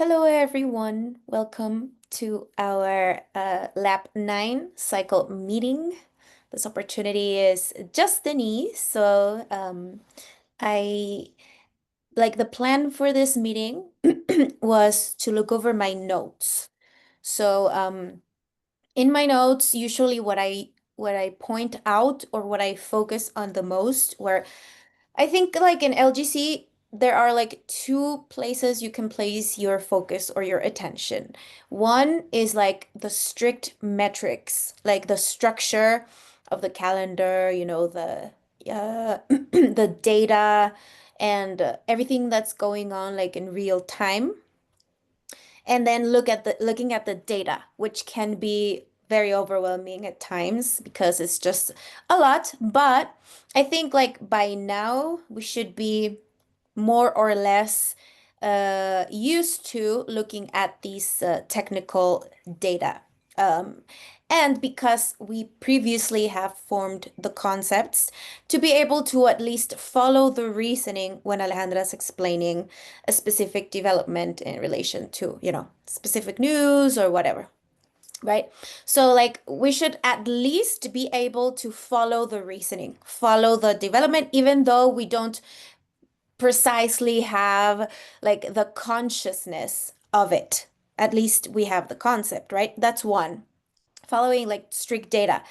Hello, everyone. Welcome to our Lab 9 cycle meeting. This opportunity is just Denisse. I like the plan for this meeting was to look over my notes. So, in my notes, usually what I point out or what I focus on the most, where I think like in LGC, there are like two places you can place your focus or your attention. One is like the strict metrics, like the structure of the calendar, the data and everything that's going on like in real time. And then looking at the data, which can be very overwhelming at times because it's just a lot. But I think like by now we should be more or less used to looking at these technical data. Um, and because we previously have formed the concepts to be able to at least follow the reasoning when Alejandra's explaining a specific development in relation to, specific news or whatever, right? So, like, we should at least be able to follow the reasoning, follow the development, even though we don't precisely have like the consciousness of it. At least we have the concept, right? That's one. Following like strict data.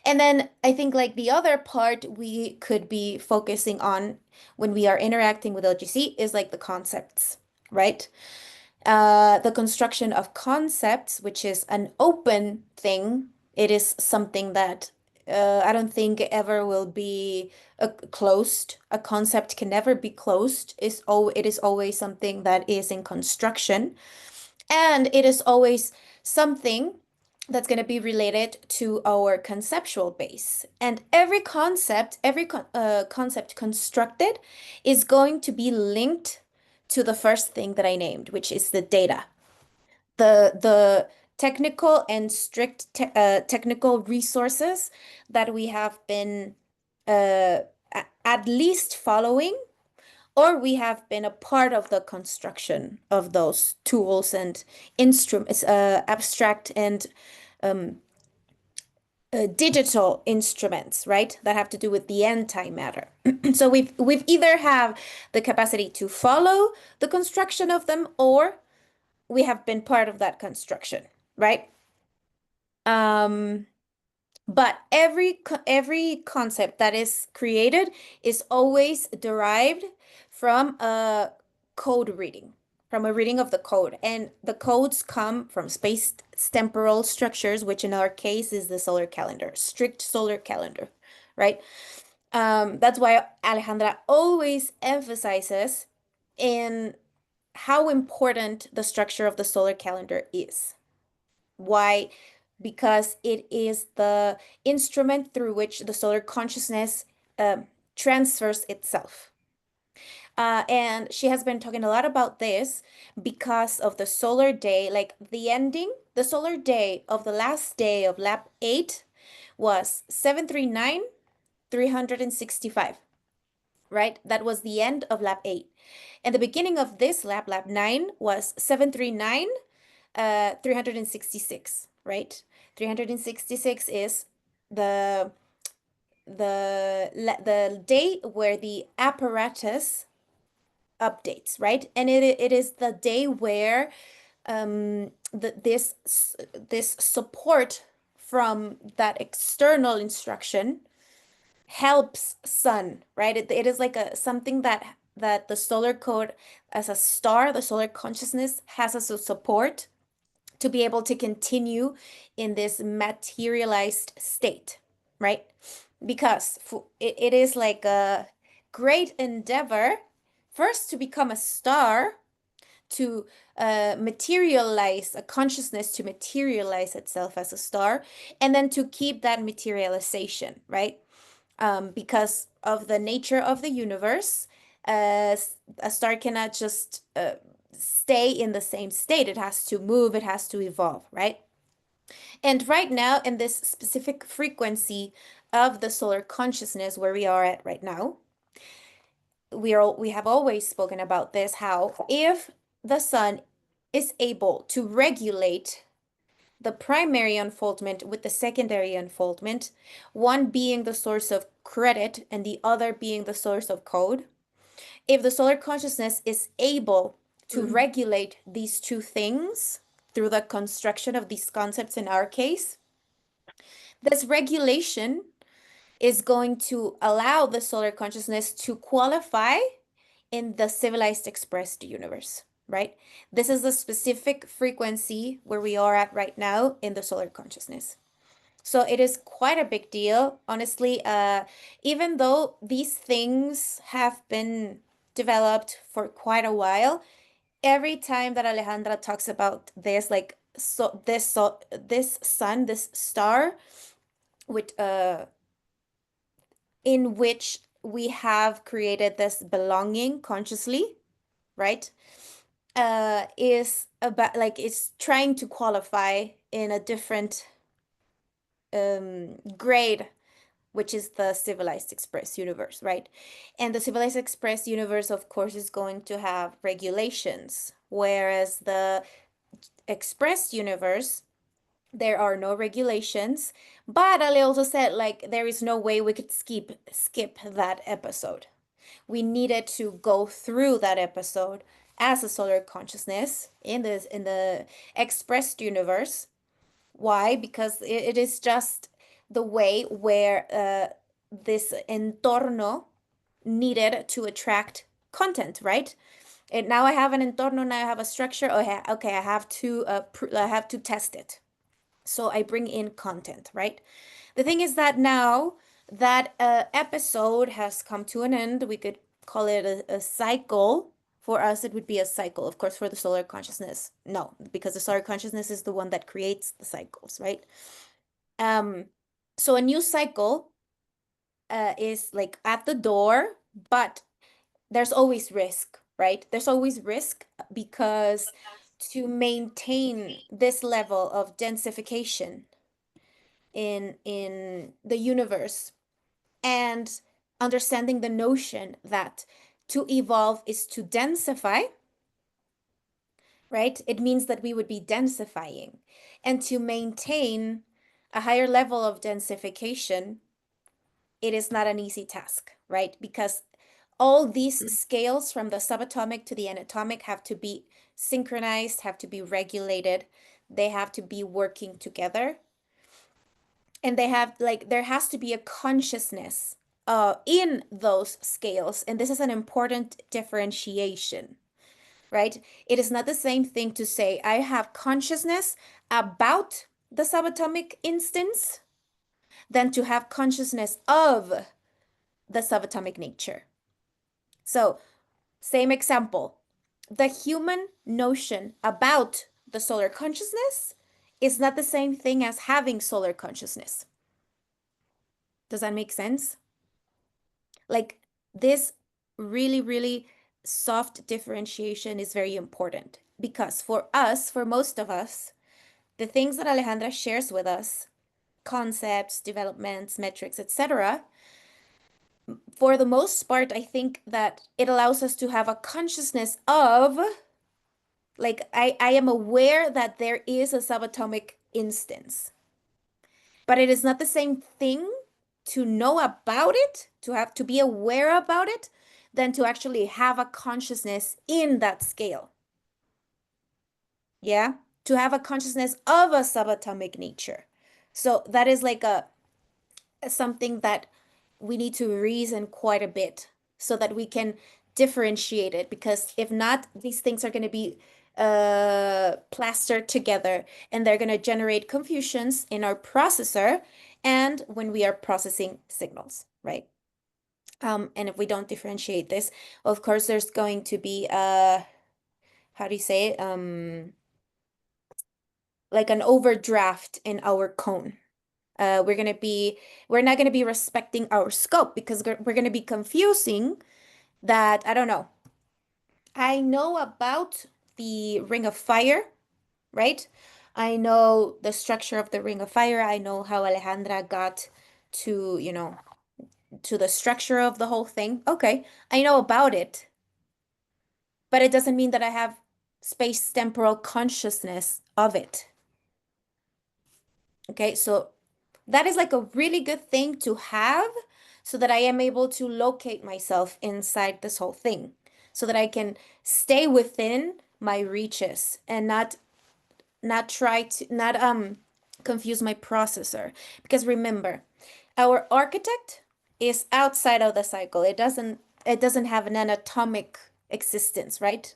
And then I think like the other part we could be focusing on when we are interacting with LGC is like the concepts, right? The construction of concepts, which is an open thing, it is something that I don't think ever will be closed. A concept can never be closed. It is always something that is in construction, and it is always something that's going to be related to our conceptual base. And every concept constructed is going to be linked to the first thing that I named, which is the data. The technical and strict technical resources that we have been uh, at least following, or we have been a part of the construction of those tools and instruments, abstract and um, digital instruments, right? That have to do with the antimatter. So we've either have the capacity to follow the construction of them, or we have been part of that construction, right? Um, but every concept that is created is always derived from a code reading, from a reading of the code. And the codes come from spaced temporal structures, which in our case is the solar calendar, strict solar calendar, right? That's why Alejandra always emphasizes in how important the structure of the solar calendar is. Why? Because it is the instrument through which the solar consciousness transfers itself. And she has been talking a lot about this because of the solar day, like the ending, the solar day of the last day of Lab 8 was 739, 365, right? That was the end of Lab 8. And the beginning of this Lab 9, was 739, 366, right? 366 is the the day where the apparatus updates, right? And it is the day where this support from that external instruction helps sun, right? It is like a something that the solar code as a star, the solar consciousness has as a support to be able to continue in this materialized state, right? Because it is like a great endeavor first to become a star, to materialize a consciousness, to materialize itself as a star, and then to keep that materialization, right? Because of the nature of the universe, a star cannot just stay in the same state. It has to move, it has to evolve, right? And right now, in this specific frequency of the solar consciousness where we are at right now, we have always spoken about this, how if the sun is able to regulate the primary unfoldment with the secondary unfoldment, one being the source of credit and the other being the source of code. If the solar consciousness is able to regulate these two things through the construction of these concepts in our case, this regulation is going to allow the solar consciousness to qualify in the civilized expressed universe, right? This is the specific frequency where we are at right now in the solar consciousness. So it is quite a big deal, honestly. Even though these things have been developed for quite a while, every time that Alejandra talks about this, like this sun, this star, with in which we have created this belonging consciously, right? Is about like it's trying to qualify in a different grade, which is the civilized express universe, right? And the civilized express universe, of course, is going to have regulations, whereas the express universe, there are no regulations. But Ali also said, like, there is no way we could skip that episode. We needed to go through that episode as a solar consciousness in the expressed universe. Why? Because it is just the way where this entorno needed to attract content, right? And now I have an entorno, now I have a structure. Okay, I have to test it. So I bring in content, right? The thing is that now that episode has come to an end, we could call it a cycle. For us, it would be a cycle. Of course, for the solar consciousness, no, because the solar consciousness is the one that creates the cycles, right? Um, so a new cycle is like at the door, but there's always risk, right? There's always risk because to maintain this level of densification in the universe and understanding the notion that to evolve is to densify, right? It means that we would be densifying. And to maintain a higher level of densification, it is not an easy task, right? Because all these scales from the subatomic to the anatomic have to be synchronized, have to be regulated, they have to be working together. And they have like there has to be a consciousness in those scales. And this is an important differentiation, right? It is not the same thing to say I have consciousness about the subatomic instance than to have consciousness of the subatomic nature. So, same example. The human notion about the solar consciousness is not the same thing as having solar consciousness. Does that make sense? Like this really, really soft differentiation is very important because for us, for most of us, the things that Alejandra shares with us, concepts, developments, metrics, etc., for the most part, I think that it allows us to have a consciousness of, like, I am aware that there is a subatomic instance, but it is not the same thing to know about it, to have to be aware about it, than to actually have a consciousness in that scale. Yeah, to have a consciousness of a subatomic nature. So that is like a something that we need to reason quite a bit so that we can differentiate it, because if not, these things are going to be plastered together and they're going to generate confusions in our processor and when we are processing signals, right? And if we don't differentiate this, of course, there's going to be how do you say it? Like an overdraft in our cone. We're not gonna be respecting our scope because we're gonna be confusing that, I don't know. I know about the Ring of Fire, right? I know the structure of the Ring of Fire. I know how Alejandra got to, to the structure of the whole thing. Okay, I know about it, but it doesn't mean that I have space-temporal consciousness of it. Okay, so that is like a really good thing to have so that I am able to locate myself inside this whole thing, so that I can stay within my reaches and not try to not confuse my processor. Because remember, our architect is outside of the cycle. It doesn't have an anatomic existence, right?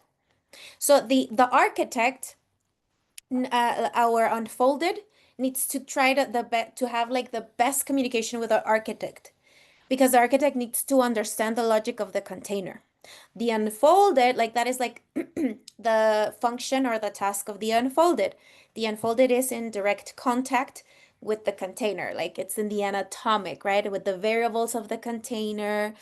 So the architect, our unfolded, needs to try to have like the best communication with our architect, because the architect needs to understand the logic of the container. The unfolded, like that is like the function or the task of the unfolded. The unfolded is in direct contact with the container, like it's in the anatomic, right? With the variables of the container,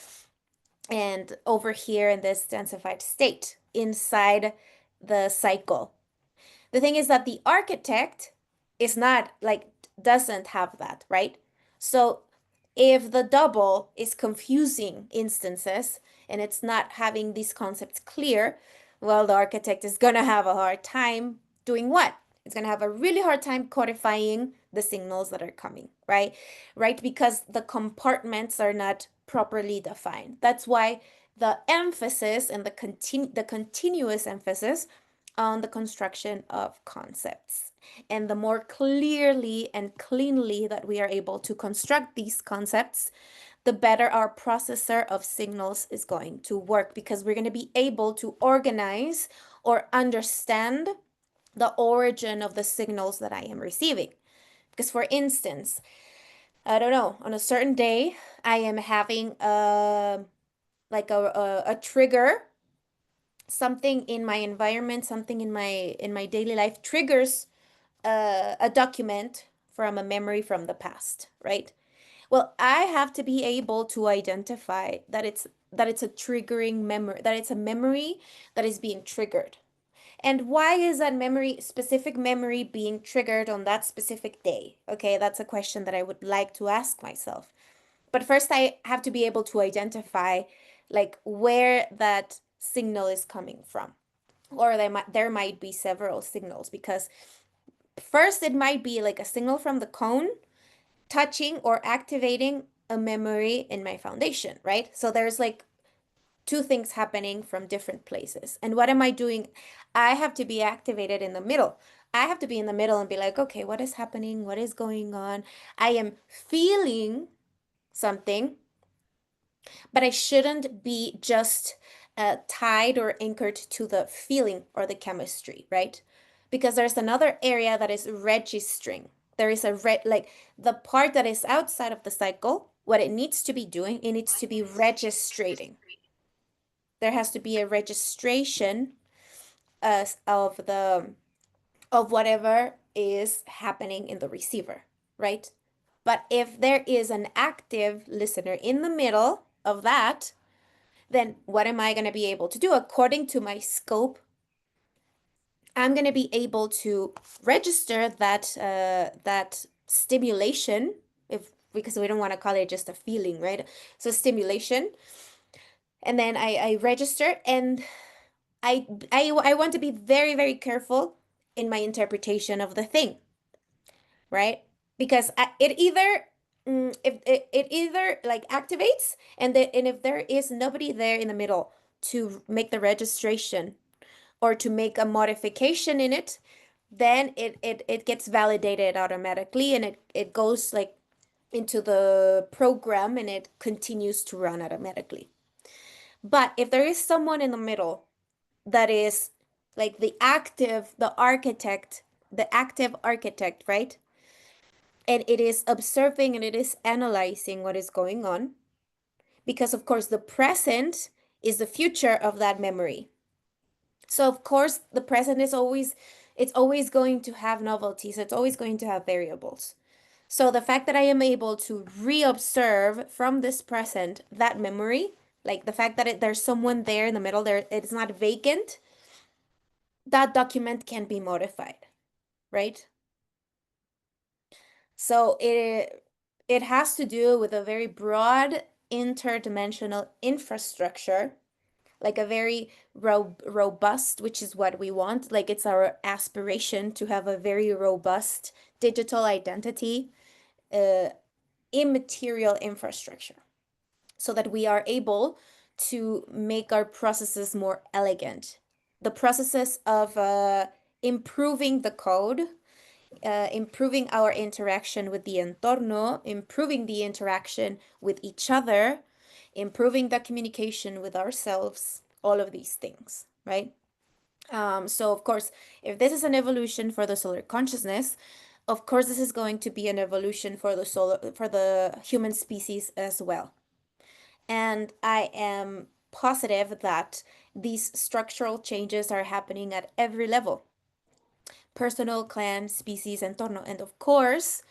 and over here in this densified state inside the cycle. The thing is that the architect is not like, doesn't have that, right? So if the double is confusing instances and it's not having these concepts clear, well, the architect is going to have a hard time doing what? It's going to have a really hard time codifying the signals that are coming, right? Right? Because the compartments are not properly defined. That's why the emphasis and the continuous emphasis on the construction of concepts. And the more clearly and cleanly that we are able to construct these concepts, the better our processor of signals is going to work, because we're going to be able to organize or understand the origin of the signals that I am receiving. Because for instance, I don't know, on a certain day, I am having a trigger. Something in my environment, something in my daily life triggers a document from a memory from the past, right? Well, I have to be able to identify that it's a triggering memory, that it's a memory that is being triggered. And why is that specific memory being triggered on that specific day? Okay, that's a question that I would like to ask myself. But first, I have to be able to identify like where that signal is coming from. Or there might be several signals, because first it might be like a signal from the cone touching or activating a memory in my foundation, right? So there's like two things happening from different places. And what am I doing? I have to be activated in the middle. I have to be in the middle and be like, okay, what is happening? What is going on? I am feeling something, but I shouldn't be just tied or anchored to the feeling or the chemistry, right? Because there's another area that is registering. There is like the part that is outside of the cycle, what it needs to be doing, it needs to be registrating. There has to be a registration of whatever is happening in the receiver, right? But if there is an active listener in the middle of that, then what am I going to be able to do? According to my scope, I'm going to be able to register that stimulation, if because we don't want to call it just a feeling, right? So stimulation, and then I register, and I want to be very, very careful in my interpretation of the thing, right? Because it either if it either like activates, and if there is nobody there in the middle to make the registration or to make a modification in it, then it gets validated automatically, and it goes like into the program, and it continues to run automatically. But if there is someone in the middle that is like the active architect, right? And it is observing and it is analyzing what is going on, because of course the present is the future of that memory. So of course the present is always it's always going to have novelties, it's always going to have variables. So the fact that I am able to reobserve from this present that memory, like the fact that there's someone there in the middle, there it's not vacant, that document can be modified, right? So it has to do with a very broad interdimensional infrastructure like a very robust, which is what we want. Like it's our aspiration to have a very robust digital identity, uh, immaterial infrastructure, so that we are able to make our processes more elegant. The processes of improving the code, improving our interaction with the entorno, improving the interaction with each other, improving the communication with ourselves, all of these things, right? So of course, if this is an evolution for the solar consciousness, of course this is going to be an evolution for the human species as well. And I am positive that these structural changes are happening at every level: personal, clan, species, entorno. And of course,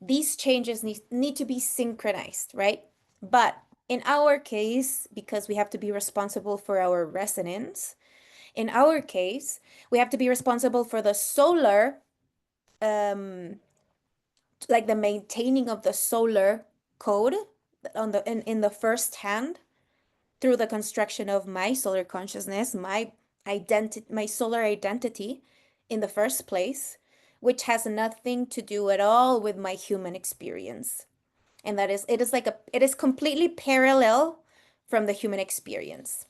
these changes need to be synchronized, right? But in our case, because we have to be responsible for our resonance, in our case, we have to be responsible for the solar, um, like the maintaining of the solar code in the first hand, through the construction of my solar consciousness, my solar identity in the first place, which has nothing to do at all with my human experience. And that is, it is completely parallel from the human experience,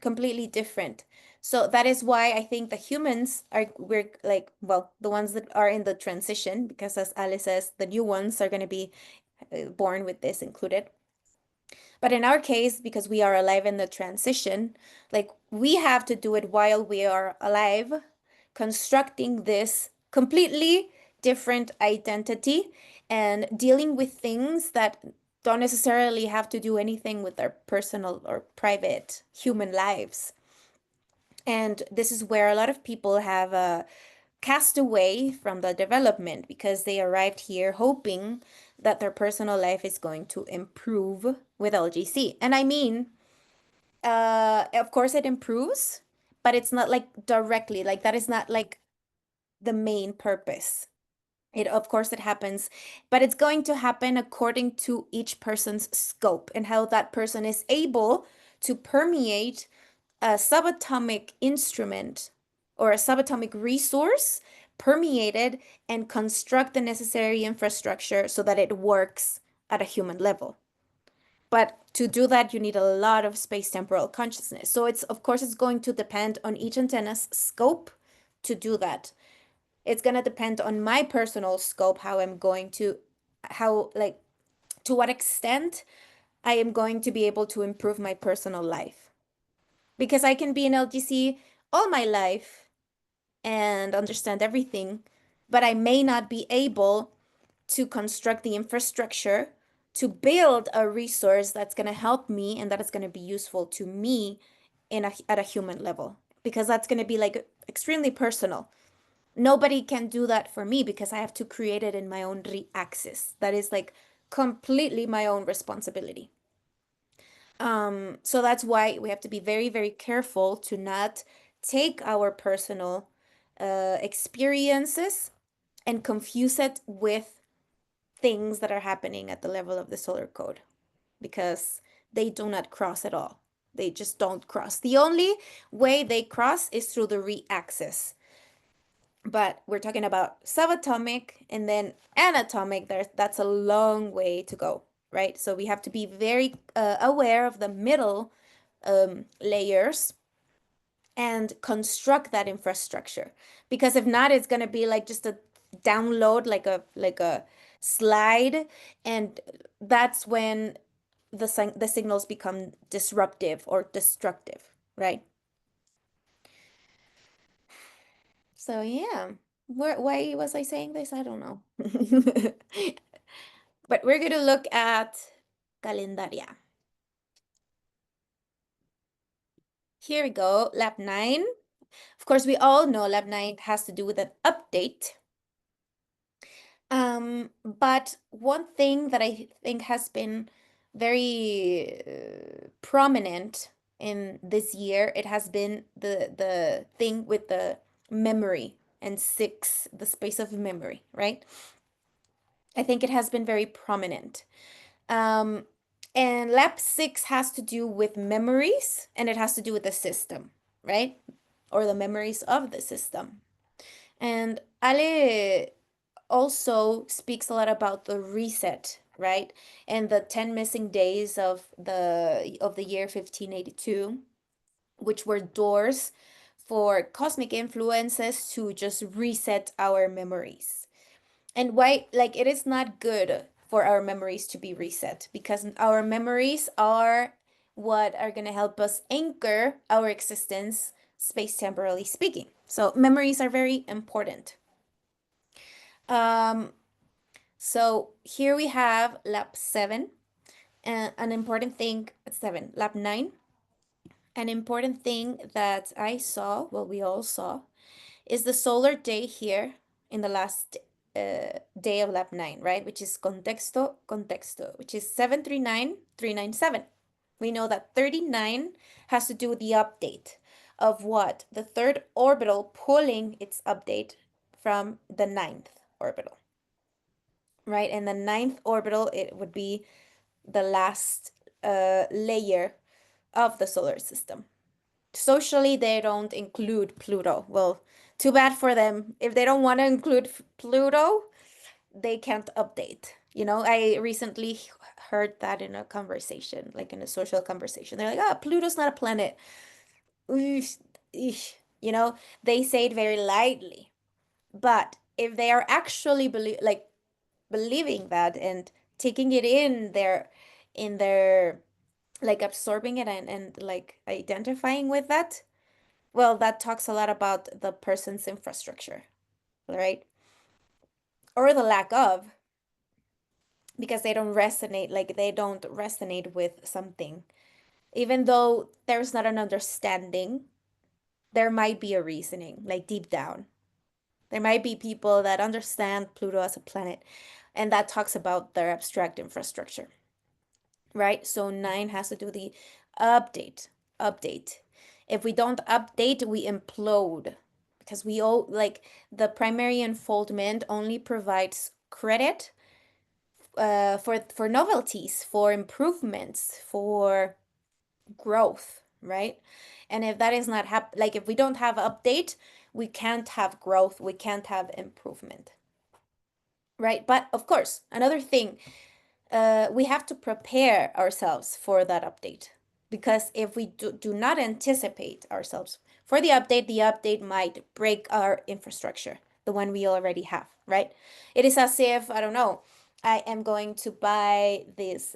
completely different. So that is why I think the humans we're like, well, the ones that are in the transition, because as Ale says, the new ones are going to be born with this included. But in our case, because we are alive in the transition, like we have to do it while we are alive, constructing this completely different identity and dealing with things that don't necessarily have to do anything with our personal or private human lives. And this is where a lot of people have cast away from the development, because they arrived here hoping that their personal life is going to improve with LGC. And I mean, of course it improves, but it's not like directly, like that is not like the main purpose. It, of course, it happens, but it's going to happen according to each person's scope and how that person is able to permeate a subatomic instrument or a subatomic resource, permeate it and construct the necessary infrastructure so that it works at a human level. But to do that, you need a lot of space-temporal consciousness. So it's, of course, it's going to depend on each antenna's scope to do that. It's going to depend on my personal scope, how, like, to what extent I am going to be able to improve my personal life. Because I can be in LGC all my life and understand everything, but I may not be able to construct the infrastructure to build a resource that's going to help me and that is going to be useful to me at a human level, because that's going to be like extremely personal. Nobody can do that for me because I have to create it in my own re-axis. That is like completely my own responsibility. So that's why we have to be very, very careful to not take our personal experiences and confuse it with things that are happening at the level of the solar code, because they do not cross at all. They just don't cross. The only way they cross is through the re-axis. But we're talking about subatomic and then anatomic. That's a long way to go, right? So we have to be very aware of the middle layers and construct that infrastructure. Because if not, it's gonna be like just a download, like a slide, and that's when the signals become disruptive or destructive, right? So yeah, why was I saying this? I don't know. But we're gonna look at calendaria. Here we go, lab 9. Of course, we all know lab 9 has to do with an update. But one thing that I think has been very prominent in this year, it has been the thing with the memory and 6, the space of memory, right? I think it has been very prominent. Um, And lap 6 has to do with memories, and it has to do with the system, right? Or the memories of the system. And Ale also speaks a lot about the reset, right? And the 10 missing days of the year 1582, which were doors for cosmic influences to just reset our memories. And why, like, it is not good for our memories to be reset because our memories are what are going to help us anchor our existence space temporally speaking. So memories are very important. Um, so here we have lap 7, and an important thing, 7, lap 9. An important thing that I saw, well, we all saw, is the solar day here in the last day of lap 9, right? Which is contexto, which is 739397. We know that 39 has to do with the update of what? The third orbital pulling its update from the ninth orbital, right? And the ninth orbital, it would be the last layer of the solar system. Socially, they don't include Pluto. Well, too bad for them. If they don't want to include Pluto, they can't update. You know, I recently heard that in a conversation, like in a social conversation. They're like, "Ah, Pluto's not a planet." Eesh, eesh. You know, they say it very lightly. But if they are actually believing that and taking it in their like absorbing it and like identifying with that, well, that talks a lot about the person's infrastructure, right? Or the lack of, because they don't resonate with something. Even though there's not an understanding, there might be a reasoning, like deep down. There might be people that understand Pluto as a planet, and that talks about their abstract infrastructure, right? So 9 has to do the update, update. If we don't update, we implode because we all like the primary unfoldment only provides credit for novelties, for improvements, for growth, right? And if that is not like if we don't have update, we can't have growth, we can't have improvement, right? But of course, another thing, we have to prepare ourselves for that update because if we do not anticipate ourselves for the update might break our infrastructure, the one we already have, right? It is as if, I don't know, I am going to buy this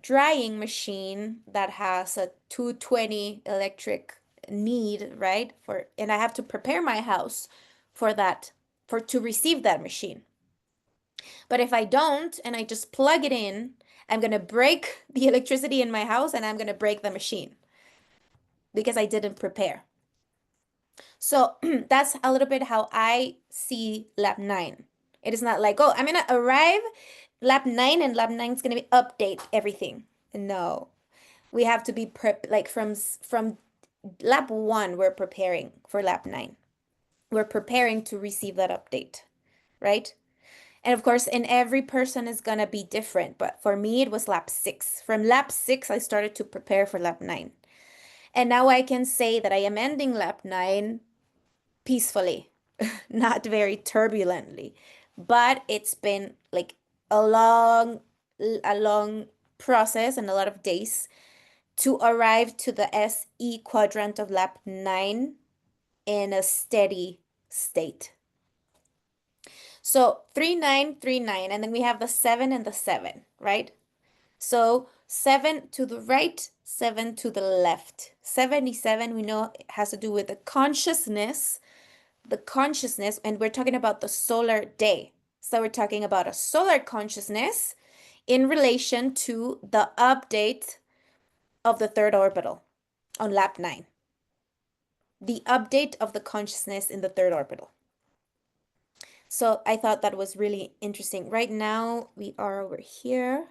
drying machine that has a 220 electric need, right? And I have to prepare my house for that, for to receive that machine. But if I don't and I just plug it in, I'm going to break the electricity in my house and I'm going to break the machine because I didn't prepare. So that's a little bit how I see lap 9. It is not like, oh, I'm going to arrive lap 9 and lap 9 is going to be update everything. No. We have to be like from lap 1 we're preparing for lap 9. We're preparing to receive that update, right? And of course, and every person is gonna be different. But for me, it was lap 6. From lap 6, I started to prepare for lap 9. And now I can say that I am ending lap 9 peacefully, not very turbulently. But it's been like a long, a long process and a lot of days to arrive to the SE quadrant of lap 9 in a steady state. So 3939, and then we have the 7 and the 7, right? So 7 to the right, 7 to the left. 77, we know it has to do with the consciousness, and we're talking about the solar day. So we're talking about a solar consciousness in relation to the update of the third orbital on lap 9. The update of the consciousness in the third orbital. So I thought that was really interesting. Right now we are over here.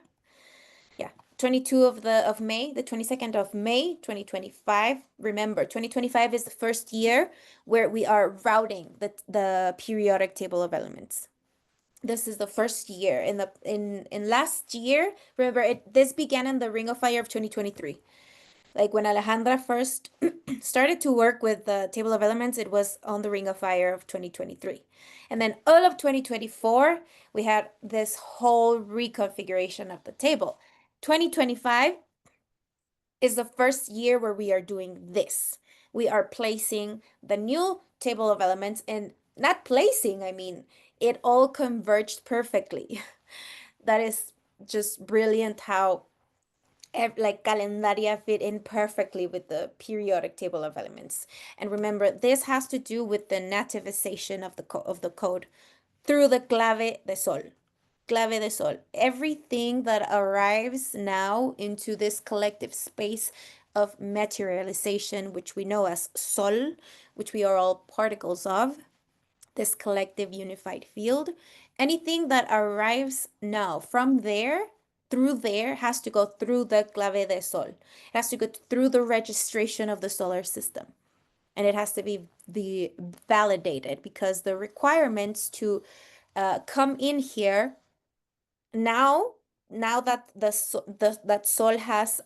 Yeah, 22 of May, the 22nd of May, 2025. Remember, 2025 is the first year where we are routing the periodic table of elements. This is the first year in last year. Remember, this began in the Ring of Fire of 2023. Like when Alejandra first started to work with the table of elements, it was on the Ring of Fire of 2023. And then all of 2024, we had this whole reconfiguration of the table. 2025 is the first year where we are doing this. We are placing the new table of elements, and not placing, I mean, it all converged perfectly. That is just brilliant how like calendaria fit in perfectly with the periodic table of elements. And remember, this has to do with the nativization of the code through the clave de sol. Clave de sol. Everything that arrives now into this collective space of materialization, which we know as sol, which we are all particles of, this collective unified field. Anything that arrives now from there, through there, has to go through the clave de sol. It has to go through the registration of the solar system. And it has to be validated because the requirements to come in here now, now that that Sol has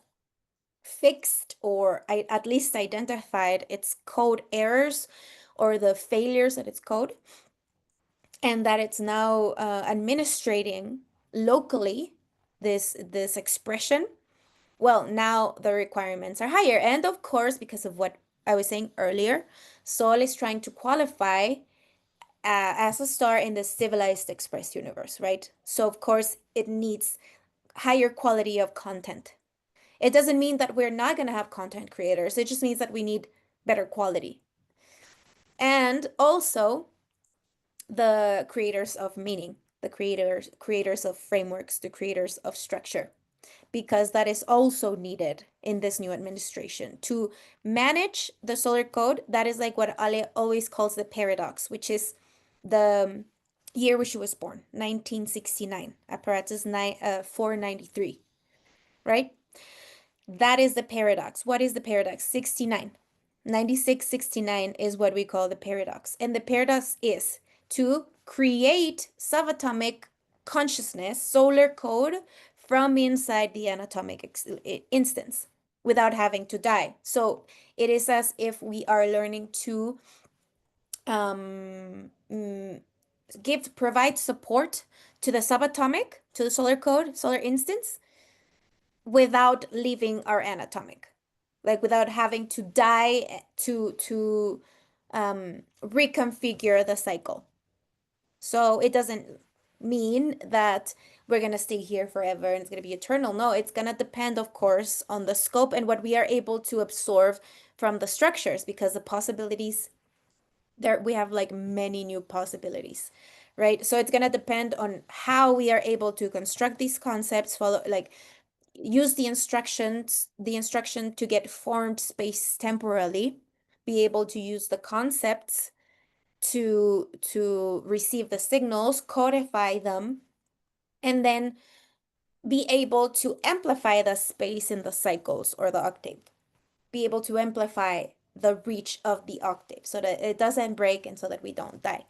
fixed or at least identified its code errors or the failures at its code, and that it's now administrating locally this expression. Well, now the requirements are higher, and of course, because of what I was saying earlier, Sol is trying to qualify as a star in the civilized express universe, right? So of course it needs higher quality of content. It doesn't mean that we're not going to have content creators. It just means that we need better quality. And also the creators of meaning, the creators of frameworks, the creators of structure, because that is also needed in this new administration to manage the solar code. That is like what Ale always calls the paradox, which is the year where she was born, 1969, apparatus 493, right? That is the paradox. What is the paradox? 69. 96, 69 is what we call the paradox. And the paradox is to create subatomic consciousness, solar code, from inside the anatomic instance without having to die. So it is as if we are learning to um, mm, provide support to the subatomic, to the solar code, solar instance, without leaving our anatomic, like without having to die to reconfigure the cycle. So it doesn't mean that we're going to stay here forever and it's going to be eternal. No, it's going to depend, of course, on the scope and what we are able to absorb from the structures, because the possibilities there, we have like many new possibilities, right? So it's going to depend on how we are able to construct these concepts, follow, like use the instruction to get formed space temporally, be able to use the concepts to receive the signals, codify them, and then be able to amplify the space in the cycles or the octave, be able to amplify the reach of the octave so that it doesn't break and so that we don't die.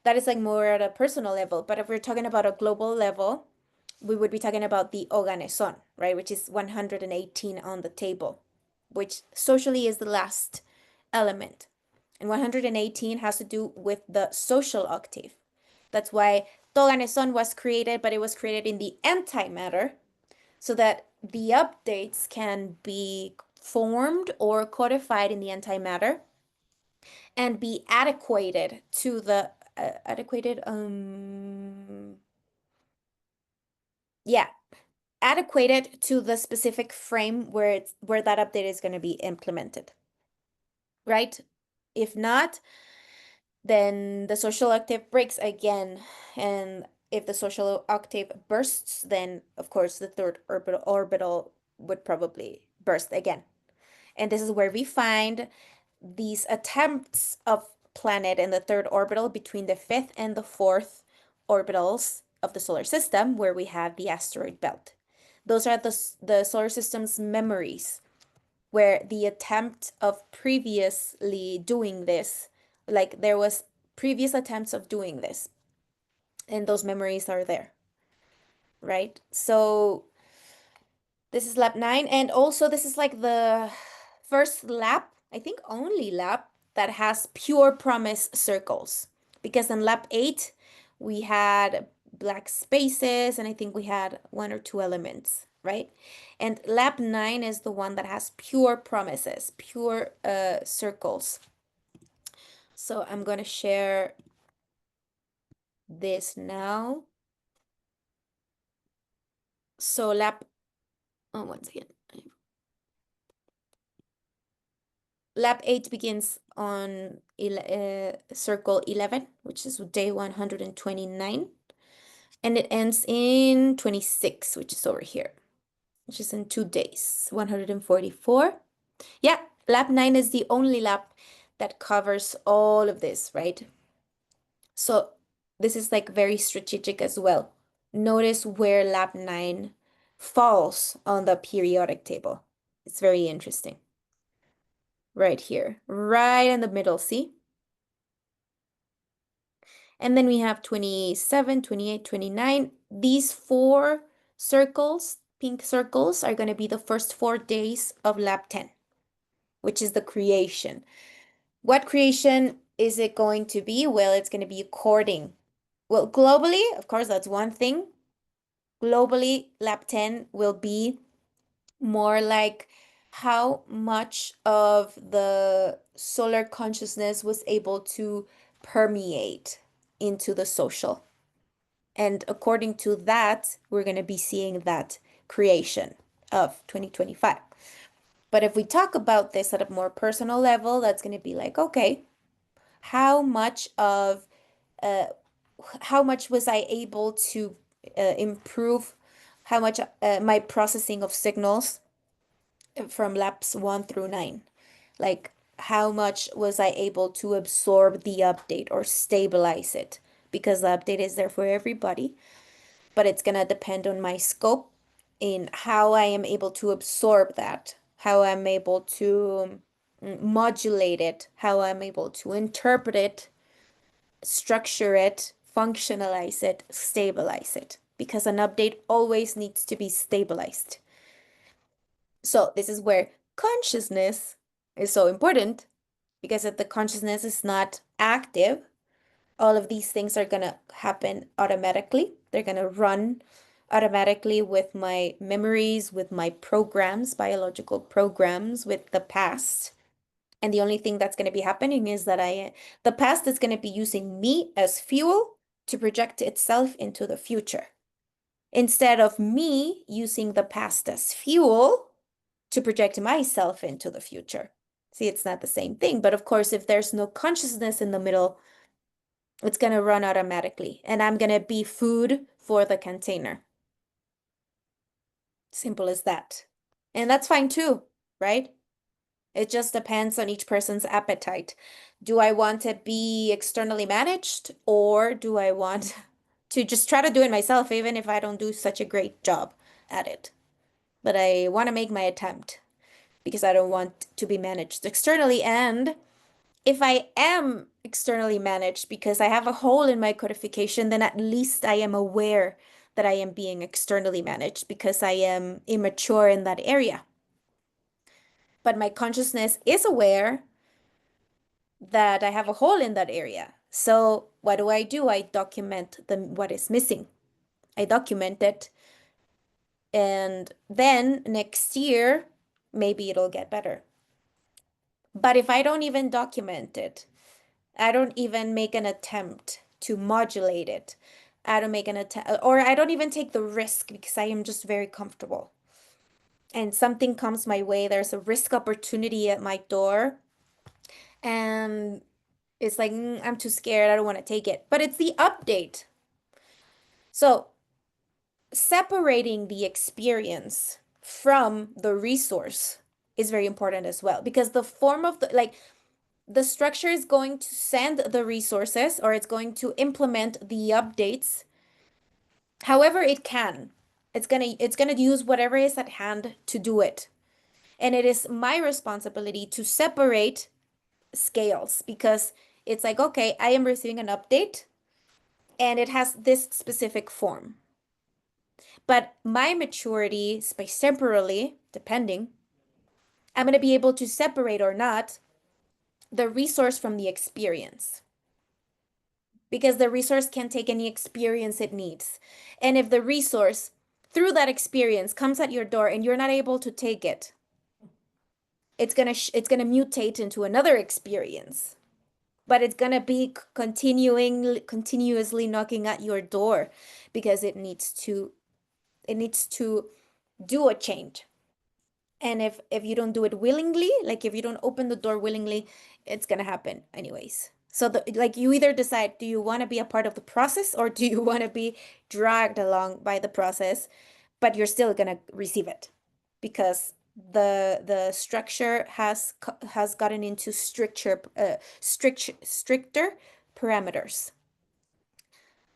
That is like more at a personal level. But if we're talking about a global level, we would be talking about the Oganesón, right? Which is 118 on the table, which socially is the last element. And 118 has to do with the social octave. That's why Toganesón was created, but it was created in the antimatter so that the updates can be formed or codified in the antimatter and be adequated to the adequated yeah, adequated to the specific frame where that update is going to be implemented, right? If not, then the social octave breaks again, and if the social octave bursts, then of course the third orbital would probably burst again. And this is where we find these attempts of planet in the third orbital between the fifth and the fourth orbitals of the solar system, where we have the asteroid belt. Those are the solar system's memories, where the attempt of previously doing this, like there was previous attempts of doing this, and those memories are there, right? So this is lap 9, and also this is like the first lap, I think only lap, that has pure promise circles. Because in lap 8, we had black spaces, and I think we had one or two elements, right? And lap 9 is the one that has pure promises, pure circles. So I'm going to share this now. So once again. Lap 8 begins on circle 11, which is day 129, and it ends in 26, which is over here, which is in 2 days, 144. Yeah, lap 9 is the only lap that covers all of this, right? So this is like very strategic as well. Notice where lap 9 falls on the periodic table. It's very interesting. Right here, right in the middle, see? And then we have 27, 28, 29. These four circles, pink circles, are going to be the first 4 days of lap 10, which is the creation. What creation is it going to be? Well, it's going to be according. Well, globally, of course, that's one thing. Globally, lap 10 will be more like how much of the solar consciousness was able to permeate into the social. And according to that, we're going to be seeing that creation of 2025. But if we talk about this at a more personal level, that's going to be like, okay, how much of uh, how much was I able to improve? How much my processing of signals from laps 1 through 9? Like, how much was I able to absorb the update or stabilize it? Because the update is there for everybody, but it's going to depend on my scope in how I am able to absorb that, how I'm able to modulate it, how I'm able to interpret it, structure it, functionalize it, stabilize it, because an update always needs to be stabilized. So this is where consciousness is so important, because if the consciousness is not active, all of these things are going to happen automatically. They're going to run automatically with my memories, with my programs, biological programs, with the past. And the only thing that's going to be happening is that the past is going to be using me as fuel to project itself into the future, instead of me using the past as fuel to project myself into the future. See, it's not the same thing. But of course, if there's no consciousness in the middle, it's going to run automatically, and I'm going to be food for the container. Simple as that. And that's fine too, right? It just depends on each person's appetite. Do I want to be externally managed, or do I want to just try to do it myself, even if I don't do such a great job at it? But I want to make my attempt because I don't want to be managed externally. And if I am externally managed because I have a hole in my codification, then at least I am aware that I am being externally managed because I am immature in that area. But my consciousness is aware that I have a hole in that area. So what do? I document what is missing. I document it, and then next year, maybe it'll get better. But if I don't even document it, I don't even make an attempt to modulate it. I don't make an attempt, or I don't even take the risk because I am just very comfortable. And something comes my way, there's a risk opportunity at my door, and it's like, I'm too scared, I don't want to take it. But it's the update. So separating the experience from the resource is very important as well, because the form of the structure is going to send the resources, or it's going to implement the updates however it can. It's gonna use whatever is at hand to do it. And it is my responsibility to separate scales, because it's like, okay, I am receiving an update. and it has this specific form. But my maturity, space temporally, depending, I'm going to be able to separate or not the resource from the experience because the resource can take any experience it needs. And if the resource through that experience comes at your door and you're not able to take it, it's going to mutate into another experience. But it's going to be continuously knocking at your door because it needs to do a change. And if you don't do it willingly, like if you don't open the door willingly, it's gonna happen anyways. So like you either decide, do you want to be a part of the process or do you want to be dragged along by the process, but you're still gonna receive it because the structure has gotten into stricter parameters.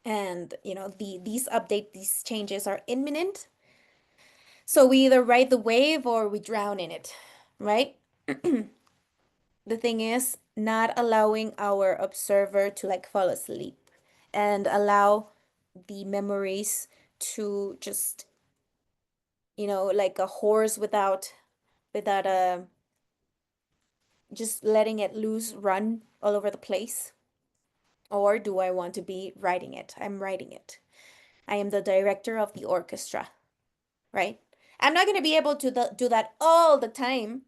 And these changes are imminent. So we either ride the wave or we drown in it, right? The thing is not allowing our observer to like fall asleep and allow the memories to just, like a horse without a just letting it loose, run all over the place. Or do I want to be writing it? I'm writing it. I am the director of the orchestra, right? I'm not going to be able to do that all the time.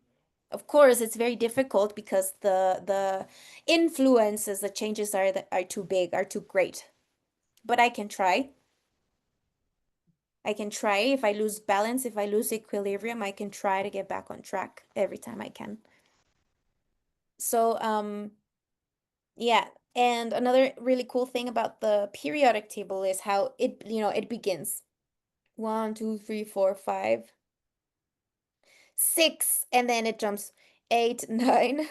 Of course, it's very difficult because the influences, the changes are too big, are too great. But I can try. I can try. If I lose balance, if I lose equilibrium, I can try to get back on track every time I can. So, yeah. And another really cool thing about the periodic table is how it begins. 1, 2, 3, 4, 5, 6, and then it jumps 8, 9,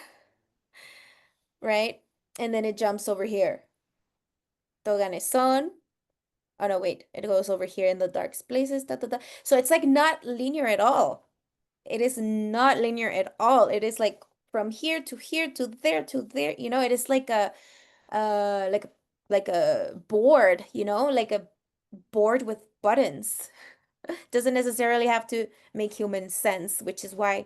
right? And then it jumps over here. Toganeson. Oh no, wait, it goes over here in the dark places. Da, da, da. So it's like not linear at all. It is not linear at all. It is like from here to there to there. It is like a uh like a like a board, like a board with buttons. Doesn't necessarily have to make human sense, which is why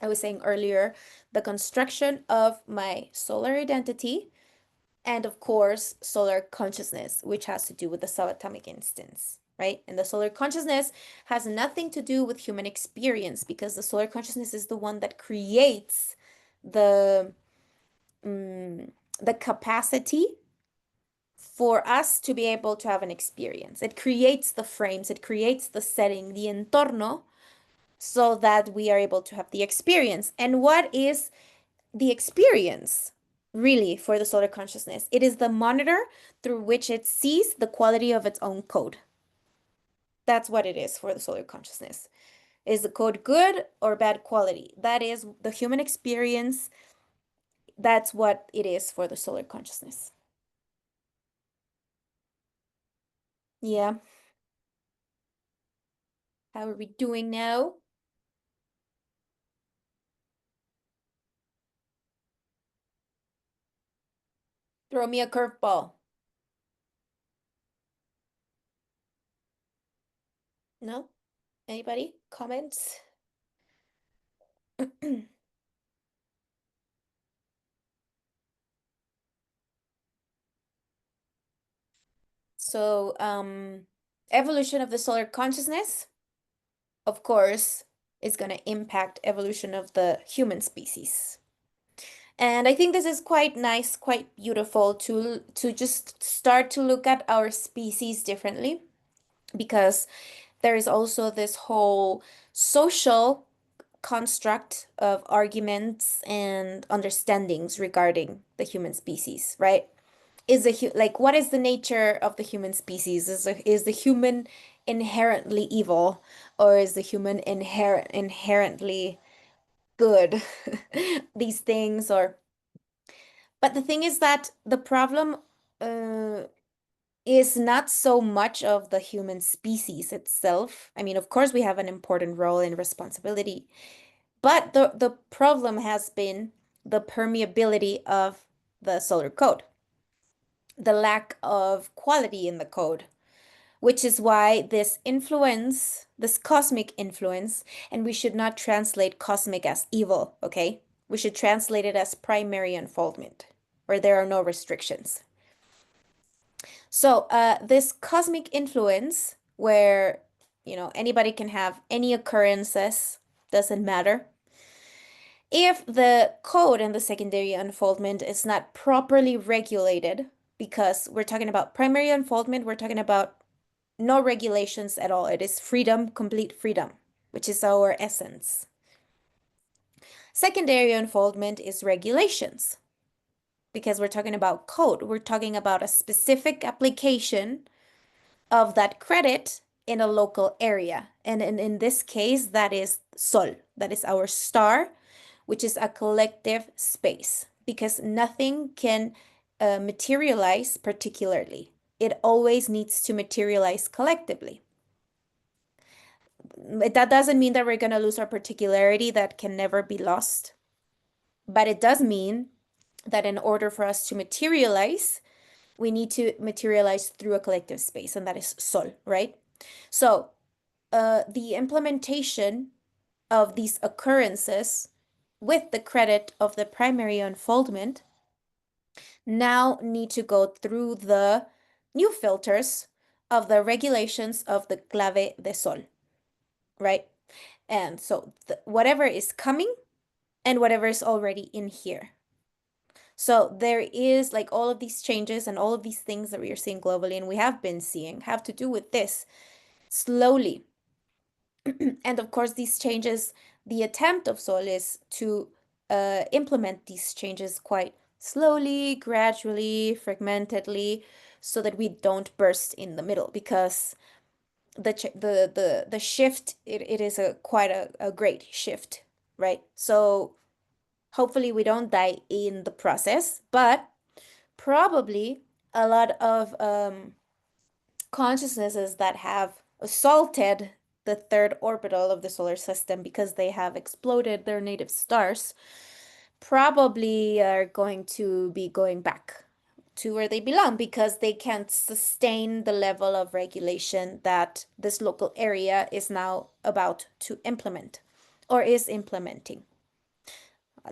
I was saying earlier, the construction of my solar identity and of course, solar consciousness, which has to do with the subatomic instance, right? And the solar consciousness has nothing to do with human experience because the solar consciousness is the one that creates the the capacity for us to be able to have an experience. It creates the frames, it creates the setting, the entorno, so that we are able to have the experience. And what is the experience really for the solar consciousness? It is the monitor through which it sees the quality of its own code. That's what it is for the solar consciousness. Is the code good or bad quality? That is the human experience. That's what it is for the solar consciousness. Yeah. How are we doing now? Throw me a curveball. No? Anybody? Comments? So, evolution of the solar consciousness, of course, is going to impact evolution of the human species. And I think this is quite nice, quite beautiful to just start to look at our species differently because there is also this whole social construct of arguments and understandings regarding the human species, right? Like what is the nature of the human species? Is the human inherently evil or is the human inherently good? These things or but the thing is that the problem uh is not so much of the human species itself. I mean, of course, we have an important role and responsibility, but the problem has been the permeability of the solar code. the lack of quality in the code, which is why this cosmic influence, and we should not translate cosmic as evil, okay? We should translate it as primary unfoldment, where there are no restrictions. So, this cosmic influence, where, anybody can have any occurrences, doesn't matter. If the code in the secondary unfoldment is not properly regulated, because we're talking about primary unfoldment, we're talking about no regulations at all. It is freedom, complete freedom, which is our essence. Secondary unfoldment is regulations, because we're talking about code. We're talking about a specific application of that credit in a local area. And in this case, that is Sol, that is our star, which is a collective space, because nothing can materialize particularly. It always needs to materialize collectively. That doesn't mean that we're going to lose our particularity, that can never be lost. But it does mean that in order for us to materialize, we need to materialize through a collective space, and that is Sol, right? So, the implementation of these occurrences with the credit of the primary unfoldment now need to go through the new filters of the regulations of the clave de Sol, right? And so whatever is coming and whatever is already in here. So there is like all of these changes and all of these things that we are seeing globally and we have been seeing have to do with this slowly. And of course, these changes, the attempt of Sol is to implement these changes quite slowly, gradually, fragmentedly, so that we don't burst in the middle, because the shift, it is a quite a great shift, right? So hopefully we don't die in the process, but probably a lot of consciousnesses that have assaulted the third orbital of the solar system because they have exploded their native stars probably are going to be going back to where they belong, because they can't sustain the level of regulation that this local area is now about to implement or is implementing.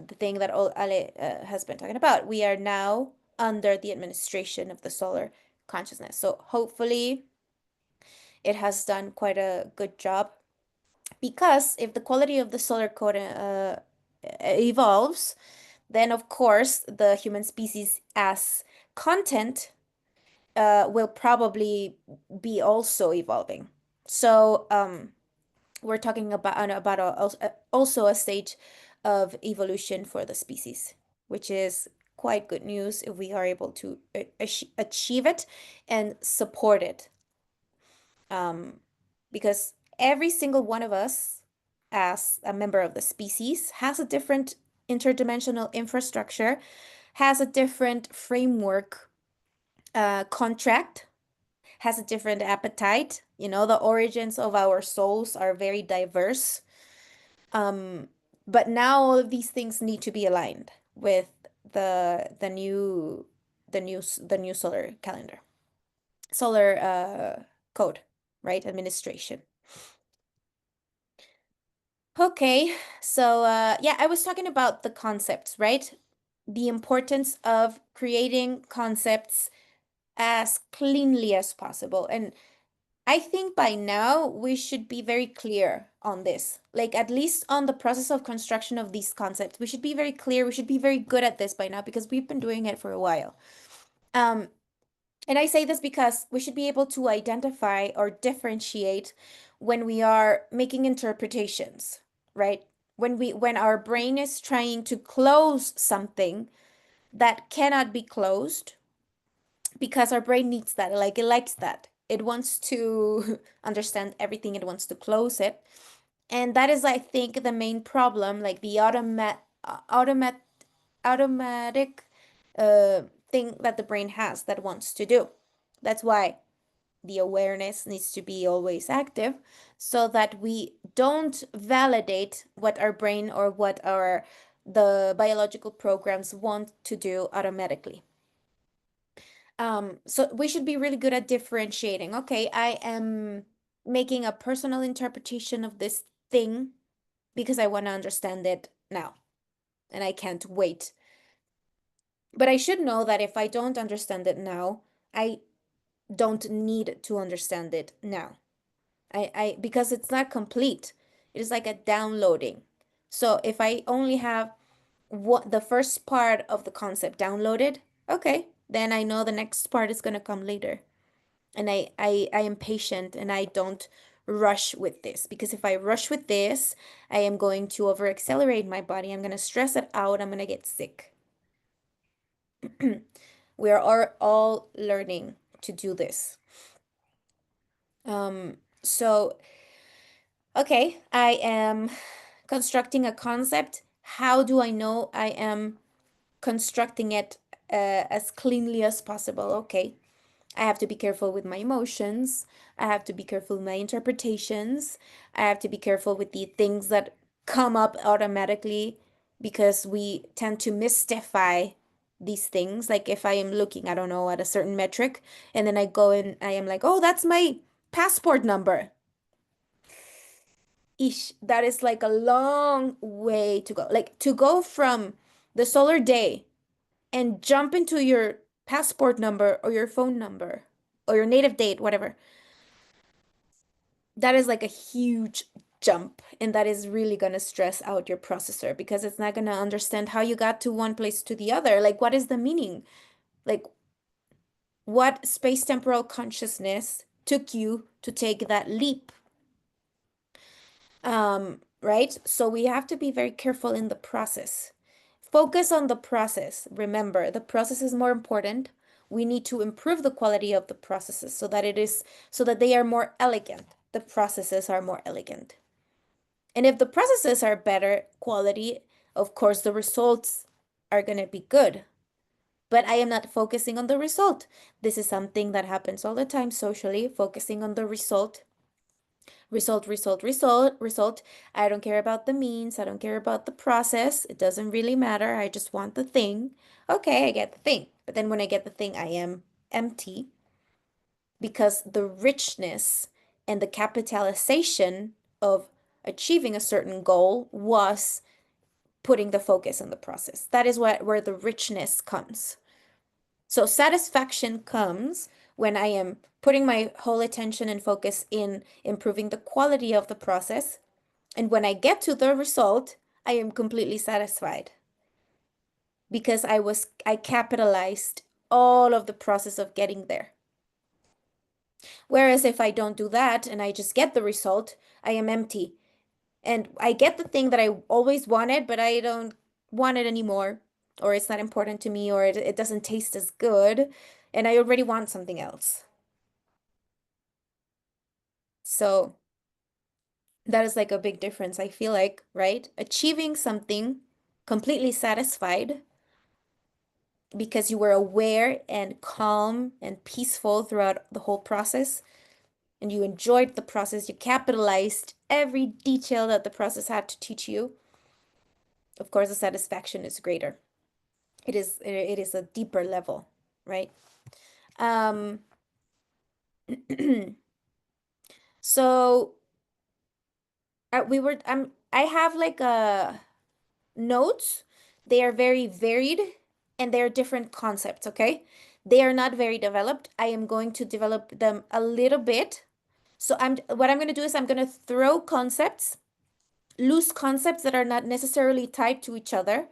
The thing that Ale has been talking about. We are now under the administration of the solar consciousness. So hopefully it has done quite a good job, because if the quality of the solar code evolves, then of course the human species as content will probably be also evolving. So we're talking about also a stage of evolution for the species, which is quite good news if we are able to achieve it and support it. Because every single one of us, as a member of the species, has a different interdimensional infrastructure, has a different framework, contract, has a different appetite. The origins of our souls are very diverse. But now all of these things need to be aligned with the new solar calendar, solar code, right? Administration. Okay, so yeah, I was talking about the concepts, right? The importance of creating concepts as cleanly as possible. And I think by now we should be very clear on this. Like, at least on the process of construction of these concepts, we should be very clear. We should be very good at this by now, because we've been doing it for a while. Um, and I say this because we should be able to identify or differentiate when we are making interpretations, right? When our brain is trying to close something that cannot be closed, because our brain needs that, like it likes that. It wants to understand everything, it wants to close it. And that is, I think, the main problem, like the automatic uh, thing that the brain has that wants to do. That's why the awareness needs to be always active, so that we don't validate what our brain or what the biological programs want to do automatically. So we should be really good at differentiating. Okay, I am making a personal interpretation of this thing because I want to understand it now and I can't wait. But I should know that if I don't understand it now, I don't need to understand it now. Because it's not complete. It is like a downloading. So if I only have what the first part of the concept downloaded, okay, then I know the next part is gonna come later. And I am patient and I don't rush with this because if I rush with this, I am going to over accelerate my body. I'm gonna stress it out. I'm gonna get sick. We are all learning to do this. So okay, I am constructing a concept. How do I know I am constructing it as cleanly as possible? Okay, I have to be careful with my emotions. I have to be careful with my interpretations. I have to be careful with the things that come up automatically because we tend to mystify these things. Like if I am looking, I don't know, at a certain metric, and then I go and I am like, oh, that's my passport number. Ish, that is like a long way to go. Like to go from the solar day and jump into your passport number or your phone number or your native date, whatever. That is like a huge jump. And that is really going to stress out your processor because it's not going to understand how you got to one place to the other. Like, what is the meaning? Like, what space temporal consciousness took you to take that leap? Right? So we have to be very careful in the process. Focus on the process. Remember, the process is more important. We need to improve the quality of the processes so that they are more elegant. The processes are more elegant. And if the processes are better quality, of course, the results are going to be good. But I am not focusing on the result. This is something that happens all the time socially, focusing on the result. Result, result, result, result. I don't care about the means. I don't care about the process. It doesn't really matter. I just want the thing. Okay, I get the thing. But then when I get the thing, I am empty because the richness and the capitalization of achieving a certain goal was putting the focus on the process. That is where the richness comes. So satisfaction comes when I am putting my whole attention and focus in improving the quality of the process. And when I get to the result, I am completely satisfied because I capitalized all of the process of getting there. Whereas if I don't do that and I just get the result, I am empty. And I get the thing that I always wanted, but I don't want it anymore, or it's not important to me, or it doesn't taste as good, and I already want something else. So that is like a big difference, I feel like, right? Achieving something completely satisfied because you were aware and calm and peaceful throughout the whole process, and you enjoyed the process, you capitalized every detail that the process had to teach you. Of course, the satisfaction is greater. It is a deeper level, right? Um, so I have like a notes. They are very varied and they're different concepts, okay? They are not very developed. I am going to develop them a little bit. So what I'm going to do is I'm going to throw concepts, loose concepts that are not necessarily tied to each other,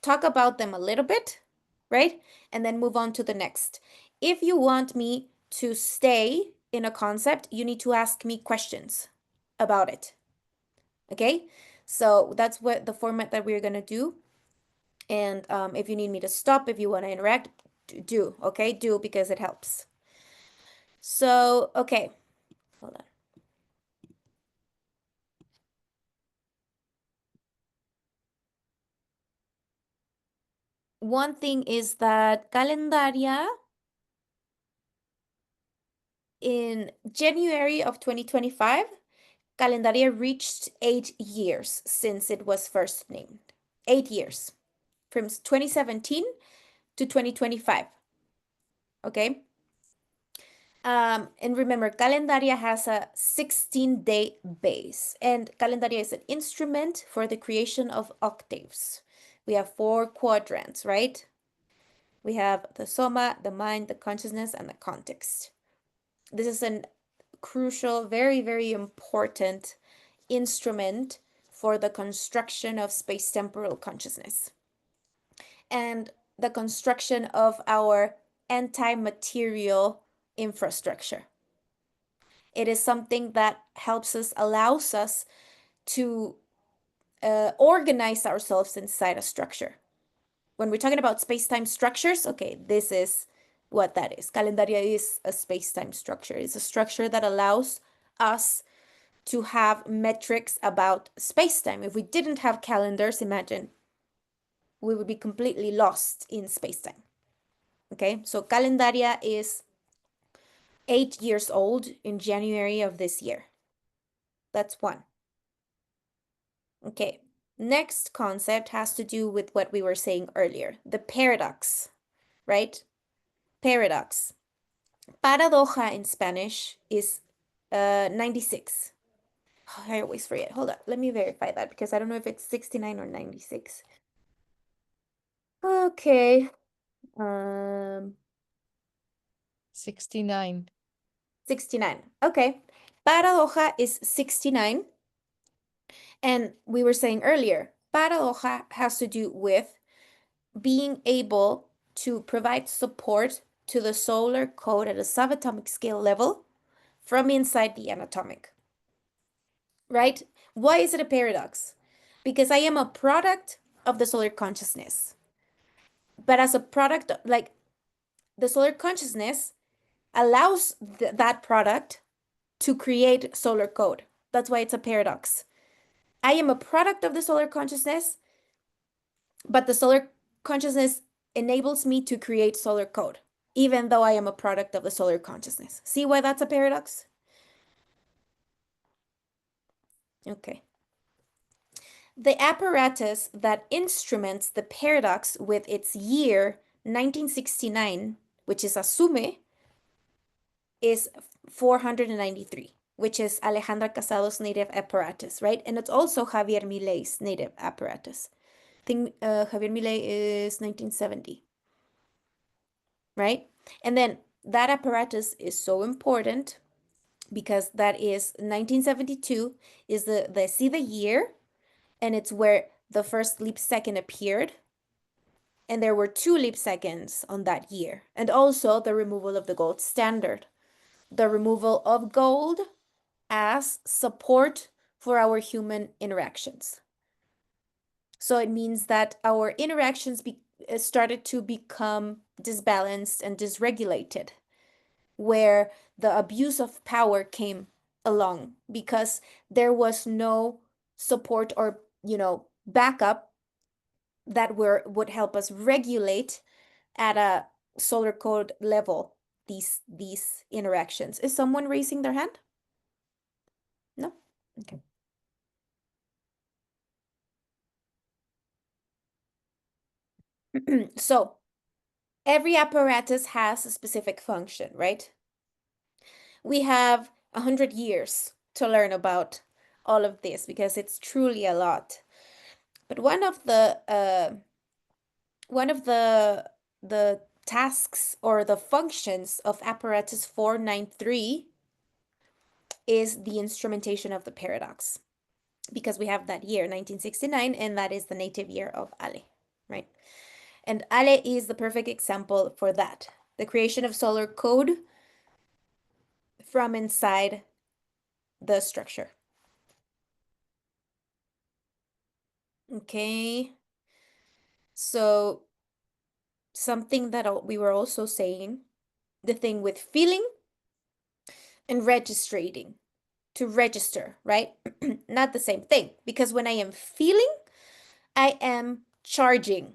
talk about them a little bit, right? And then move on to the next. If you want me to stay in a concept, you need to ask me questions about it. Okay? So that's what the format that we're gonna do. And if you need me to stop, if you want to interact, do, okay? Do because it helps. So, okay, hold on. One thing is that Calendaria in January of 2025, Calendaria reached 8 years since it was first named. 8 years from 2017 to 2025. okay? And remember, calendaria has a 16-day base, and calendaria is an instrument for the creation of octaves. We have 4 quadrants, right? We have the soma, the mind, the consciousness, and the context. This is a crucial, very, very important instrument for the construction of space-temporal consciousness and the construction of our anti-material infrastructure. It is something that helps us, allows us to organize ourselves inside a structure. When we're talking about space-time structures, okay, this is what that is. Calendaria is a space-time structure. It's a structure that allows us to have metrics about space-time. If we didn't have calendars, imagine, we would be completely lost in space-time. Okay, so calendaria is 8 years old in January of this year. That's one. Okay, next concept has to do with what we were saying earlier, the paradox, right? Paradox. Paradoja in Spanish is 96. Oh, I always forget. Hold on, let me verify that because I don't know if it's 69 or 96. Okay. 69. 69. Okay. Paradoja is 69. And we were saying earlier, paradoja has to do with being able to provide support to the solar code at a subatomic scale level from inside the anatomic, right? Why is it a paradox? Because I am a product of the solar consciousness. But as a product, like the solar consciousness allows that product to create solar code. That's why it's a paradox. I am a product of the solar consciousness, but the solar consciousness enables me to create solar code, even though I am a product of the solar consciousness. See why that's a paradox? Okay. The apparatus that instruments the paradox with its year 1969, which is Asume, is 493, which is Alejandra Casado's native apparatus, right? And it's also Javier Milei's native apparatus. I think Javier Milei is 1970, right? And then that apparatus is so important because that is 1972 is the year, and it's where the first leap second appeared. And there were 2 leap seconds on that year. And also the removal of the gold standard. The removal of gold as support for our human interactions. So it means that our interactions started to become disbalanced and dysregulated, where the abuse of power came along because there was no support or, backup that would help us regulate at a solar code level these interactions. Is someone raising their hand? No? Okay. So every apparatus has a specific function, right? We have 100 years to learn about all of this because it's truly a lot. But one of the tasks or the functions of apparatus 493 is the instrumentation of the paradox, because we have that year 1969, and that is the native year of Ale, right? And Ale is the perfect example for that, the creation of solar code from inside the structure. Okay, so something that we were also saying, the thing with feeling and registering, to register, right? Not the same thing, because when I am feeling, I am charging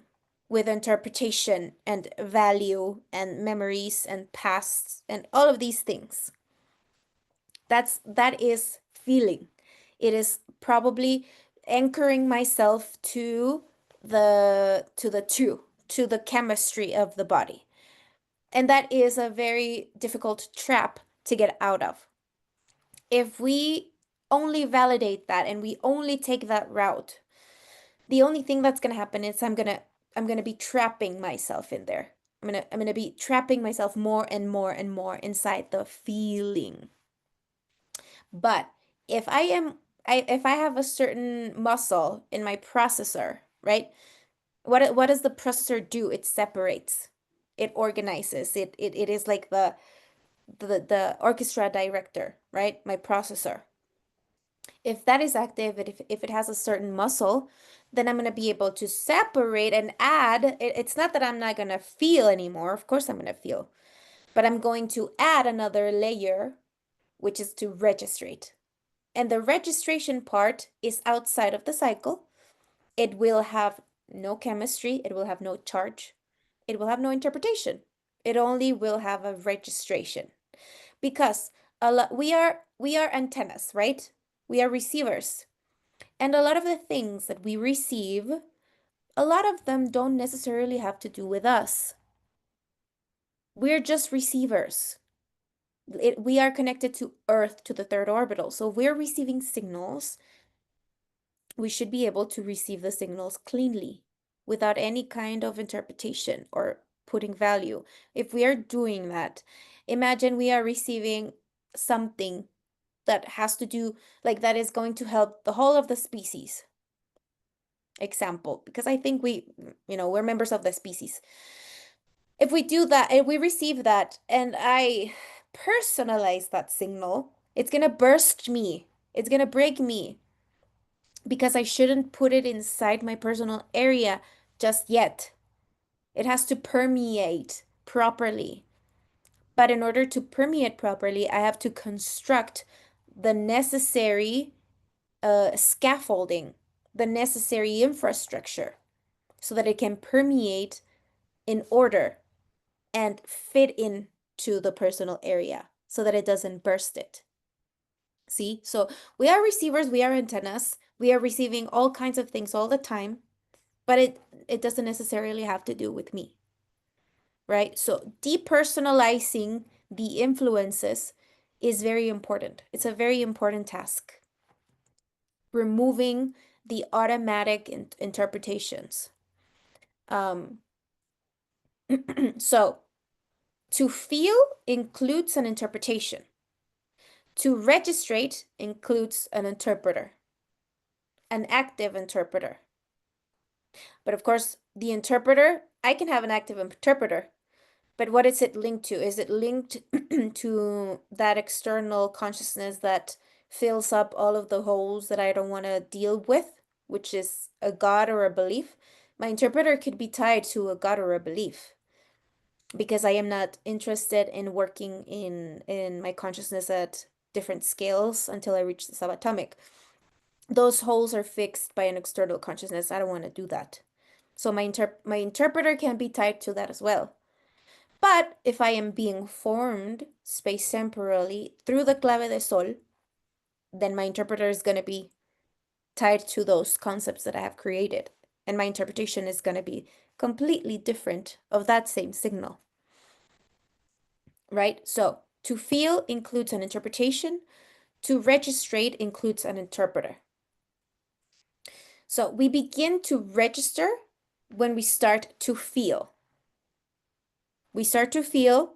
with interpretation and value and memories and past and all of these things. That is feeling. It is probably anchoring myself to the chemistry of the body. And that is a very difficult trap to get out of. If we only validate that and we only take that route, the only thing that's going to happen is I'm going to be trapping myself in there. I'm going to be trapping myself more and more and more inside the feeling. But if if I have a certain muscle in my processor, right? What does the processor do? It separates. It organizes. It is like the orchestra director, right? My processor. If that is active, if it has a certain muscle, then I'm going to be able to separate and add. It's not that I'm not going to feel anymore. Of course, I'm going to feel, but I'm going to add another layer, which is to registrate. And the registration part is outside of the cycle. It will have no chemistry, it will have no charge, it will have no interpretation. It only will have a registration. Because we are antennas, right? We are receivers. And a lot of the things that we receive, a lot of them don't necessarily have to do with us. We're just receivers. We are connected to Earth, to the third orbital. So if we're receiving signals, we should be able to receive the signals cleanly without any kind of interpretation or putting value. If we are doing that, imagine we are receiving something that has to do, like that is going to help the whole of the species. Example, because I think we're members of the species. If we do that, if we receive that, and I personalize that signal, it's gonna burst me. It's gonna break me because I shouldn't put it inside my personal area just yet. It has to permeate properly. But in order to permeate properly, I have to construct the necessary scaffolding, the necessary infrastructure so that it can permeate in order and fit into the personal area so that it doesn't burst it. See? So we are receivers, we are antennas, we are receiving all kinds of things all the time, but it doesn't necessarily have to do with me. Right? So depersonalizing the influences is very important. It's a very important task. Removing the automatic interpretations. So to feel includes an interpretation. To registrate includes an interpreter, an active interpreter. But of course, the interpreter, I can have an active interpreter, but what is it linked to? Is it linked to that external consciousness that fills up all of the holes that I don't want to deal with, which is a God or a belief? My interpreter could be tied to a God or a belief because I am not interested in working in my consciousness at different scales until I reach the subatomic. Those holes are fixed by an external consciousness. I don't want to do that. So my interpreter can be tied to that as well. But if I am being formed space-temporally through the clave de sol, then my interpreter is going to be tied to those concepts that I have created. And my interpretation is going to be completely different of that same signal. Right? So to feel includes an interpretation. To registrate includes an interpreter. So we begin to register when we start to feel. We start to feel,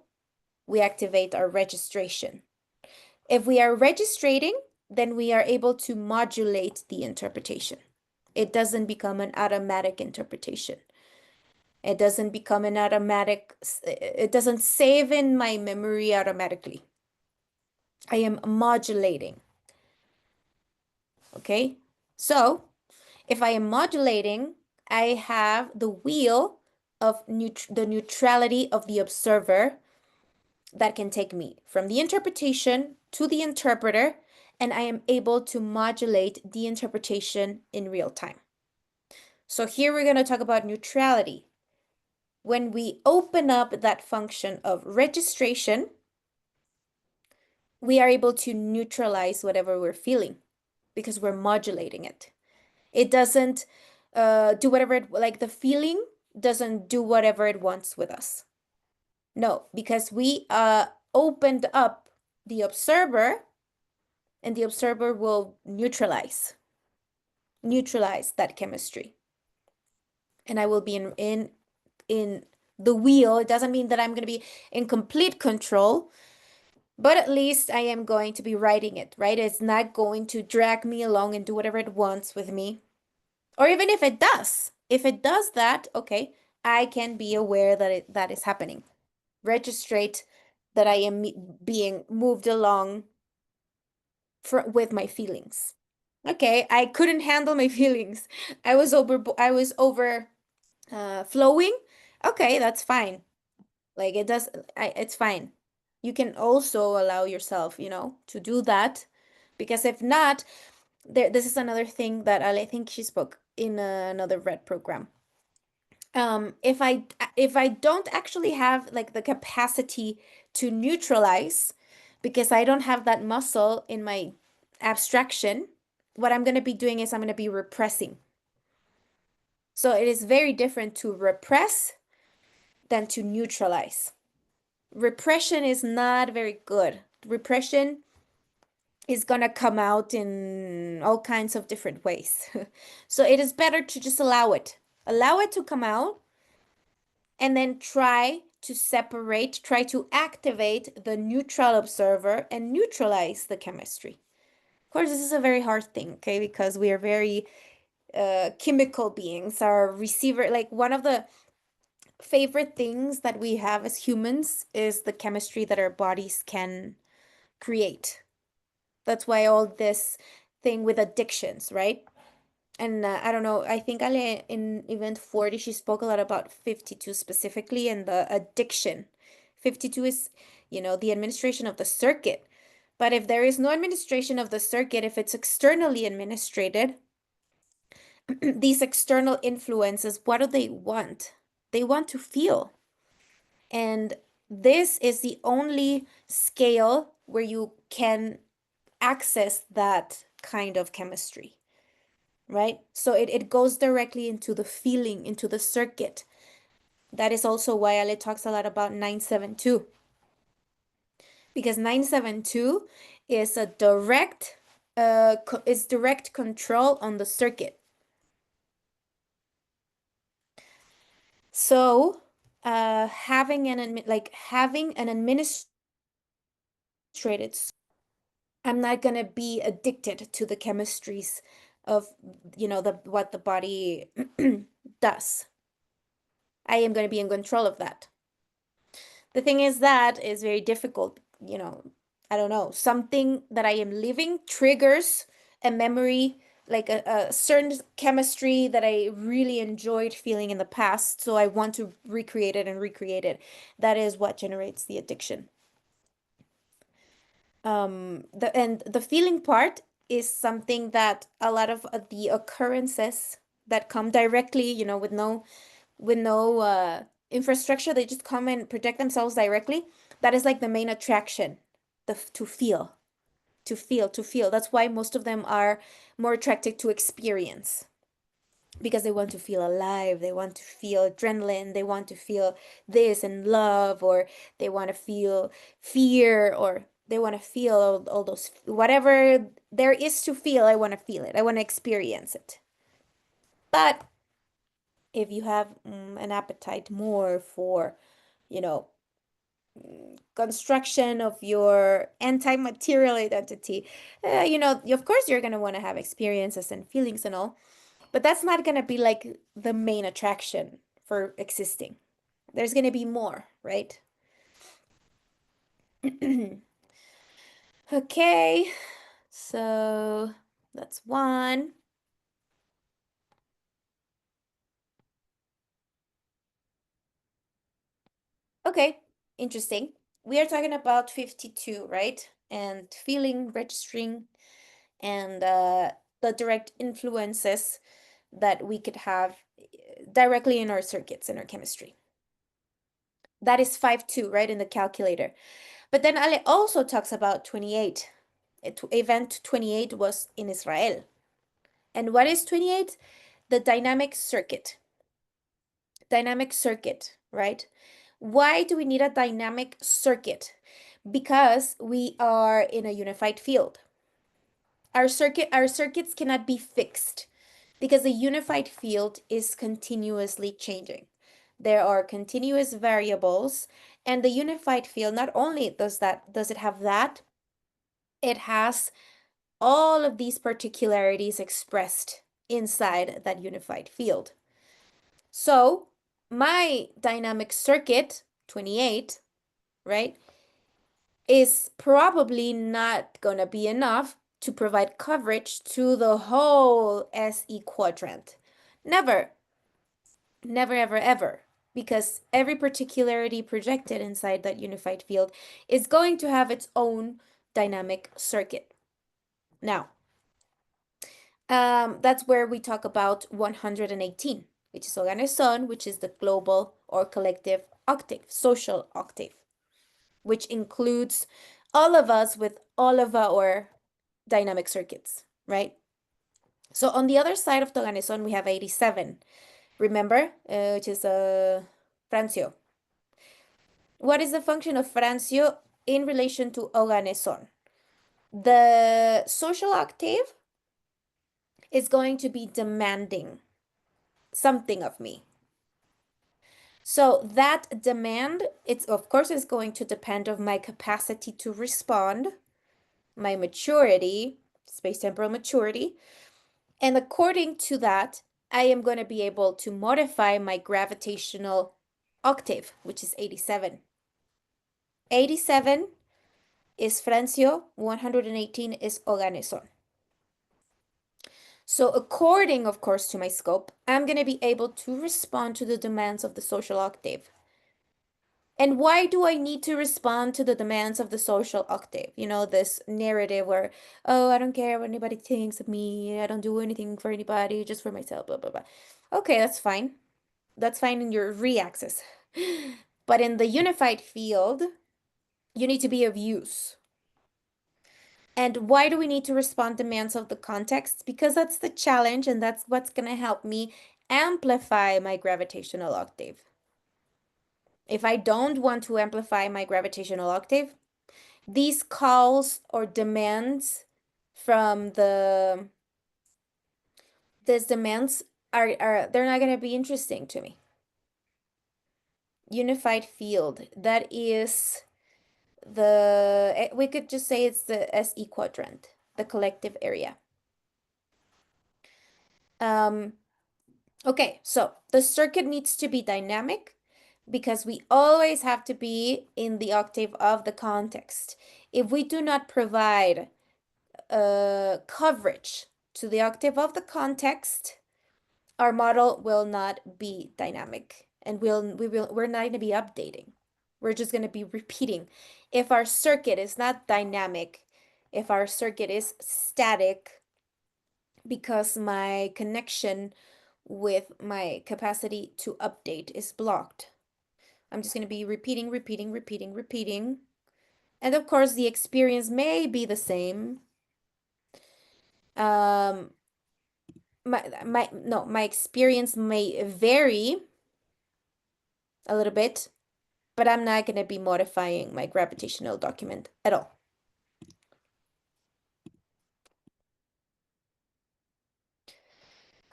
we activate our registration. If we are registrating, then we are able to modulate the interpretation. It doesn't become an automatic interpretation. It doesn't become an automatic, it doesn't save in my memory automatically. I am modulating. Okay? So, if I am modulating, I have the wheel of the neutrality of the observer that can take me from the interpretation to the interpreter, and I am able to modulate the interpretation in real time. So here we're going to talk about neutrality. When we open up that function of registration, we are able to neutralize whatever we're feeling because we're modulating it. It doesn't do whatever like the feeling doesn't do whatever it wants with us. No, because we opened up the observer, and the observer will neutralize that chemistry. And I will be in the wheel. It doesn't mean that I'm going to be in complete control, but at least I am going to be writing it, right? It's not going to drag me along and do whatever it wants with me. Or even if it does that, okay, I can be aware that that is happening. Registrate that I am being moved along with my feelings. Okay, I couldn't handle my feelings. I was over flowing. Okay, that's fine. Like it does, it's fine. You can also allow yourself, to do that, because if not, this is another thing that I think she spoke in another red program. If I don't actually have like the capacity to neutralize, because I don't have that muscle in my abstraction, what I'm going to be doing is I'm going to be repressing. So it is very different to repress than to neutralize. Repression is not very good. Repression is going to come out in all kinds of different ways. So it is better to just allow it. Allow it to come out, and then try to activate the neutral observer and neutralize the chemistry. Of course, this is a very hard thing, okay, because we are very chemical beings. Our receiver, like one of the favorite things that we have as humans is the chemistry that our bodies can create. That's why all this thing with addictions, right? And I don't know, I think Ale in event 40, she spoke a lot about 52 specifically and the addiction. 52 is, the administration of the circuit. But if there is no administration of the circuit, if it's externally administrated, these external influences, what do they want? They want to feel. And this is the only scale where you can access that kind of chemistry, right? So it goes directly into the feeling, into the circuit. That is also why Ale talks a lot about 972, because 972 is a direct control on the circuit. So having an administrated, I'm not gonna be addicted to the chemistries of what the body does. I am going to be in control of that. The thing is that is very difficult, I don't know, something that I am living triggers a memory, like a certain chemistry that I really enjoyed feeling in the past, so I want to recreate it and recreate it. That is what generates the addiction. The feeling part is something that a lot of the occurrences that come directly, with no infrastructure, they just come and project themselves directly. That is like the main attraction, to feel, to feel. That's why most of them are more attracted to experience, because they want to feel alive, they want to feel adrenaline, they want to feel this and love, or they want to feel fear, or they want to feel all those, whatever there is to feel. I want to feel it, I want to experience it. But if you have an appetite more for, you know, construction of your anti-material identity, of course you're going to want to have experiences and feelings and all, but that's not going to be like the main attraction for existing. There's going to be more, right? Okay, so that's one. Okay, interesting. We are talking about 52, right? And feeling, registering, and the direct influences that we could have directly in our circuits, in our chemistry. That is 5-2, right, in the calculator. But then Ale also talks about 28. Event 28 was in Israel. And what is 28? The dynamic circuit. Dynamic circuit, right? Why do we need a dynamic circuit? Because we are in a unified field. Our circuits cannot be fixed because a unified field is continuously changing. There are continuous variables, and the unified field not only does it have that, it has all of these particularities expressed inside that unified field. So my dynamic circuit, 28, right, is probably not gonna be enough to provide coverage to the whole SE quadrant. Never, never, ever, ever. Because every particularity projected inside that unified field is going to have its own dynamic circuit. Now, that's where we talk about 118, which is organezon, which is the global or collective octave, social octave, which includes all of us with all of our dynamic circuits, right? So on the other side of Toganeson, we have 87, remember, which is Francio. What is the function of Francio in relation to Oganeson? The social octave is going to be demanding something of me. So that demand, it's of course is going to depend on my capacity to respond, my maturity, space-temporal maturity. And according to that, I am going to be able to modify my gravitational octave, which is 87. 87 is Francio, 118 is Oganeson. So according, of course, to my scope, I'm going to be able to respond to the demands of the social octave. And why do I need to respond to the demands of the social octave? You know, this narrative where, oh, I don't care what anybody thinks of me. I don't do anything for anybody, just for myself, blah, blah, blah. Okay, that's fine. That's fine in your re-axis. But in the unified field, you need to be of use. And why do we need to respond demands of the context? Because that's the challenge, and that's what's going to help me amplify my gravitational octave. If I don't want to amplify my gravitational octave, these calls or demands from these demands are they're not going to be interesting to me. Unified field, that is we could just say it's the SE quadrant, the collective area. Okay, so the circuit needs to be dynamic because we always have to be in the octave of the context. If we do not provide coverage to the octave of the context, our model will not be dynamic, and we're not going to be updating. We're just going to be repeating. If our circuit is not dynamic, if our circuit is static, because my connection with my capacity to update is blocked, I'm just going to be repeating, repeating, repeating, repeating. And of course, the experience may be the same. My experience may vary a little bit, but I'm not going to be modifying my gravitational document at all.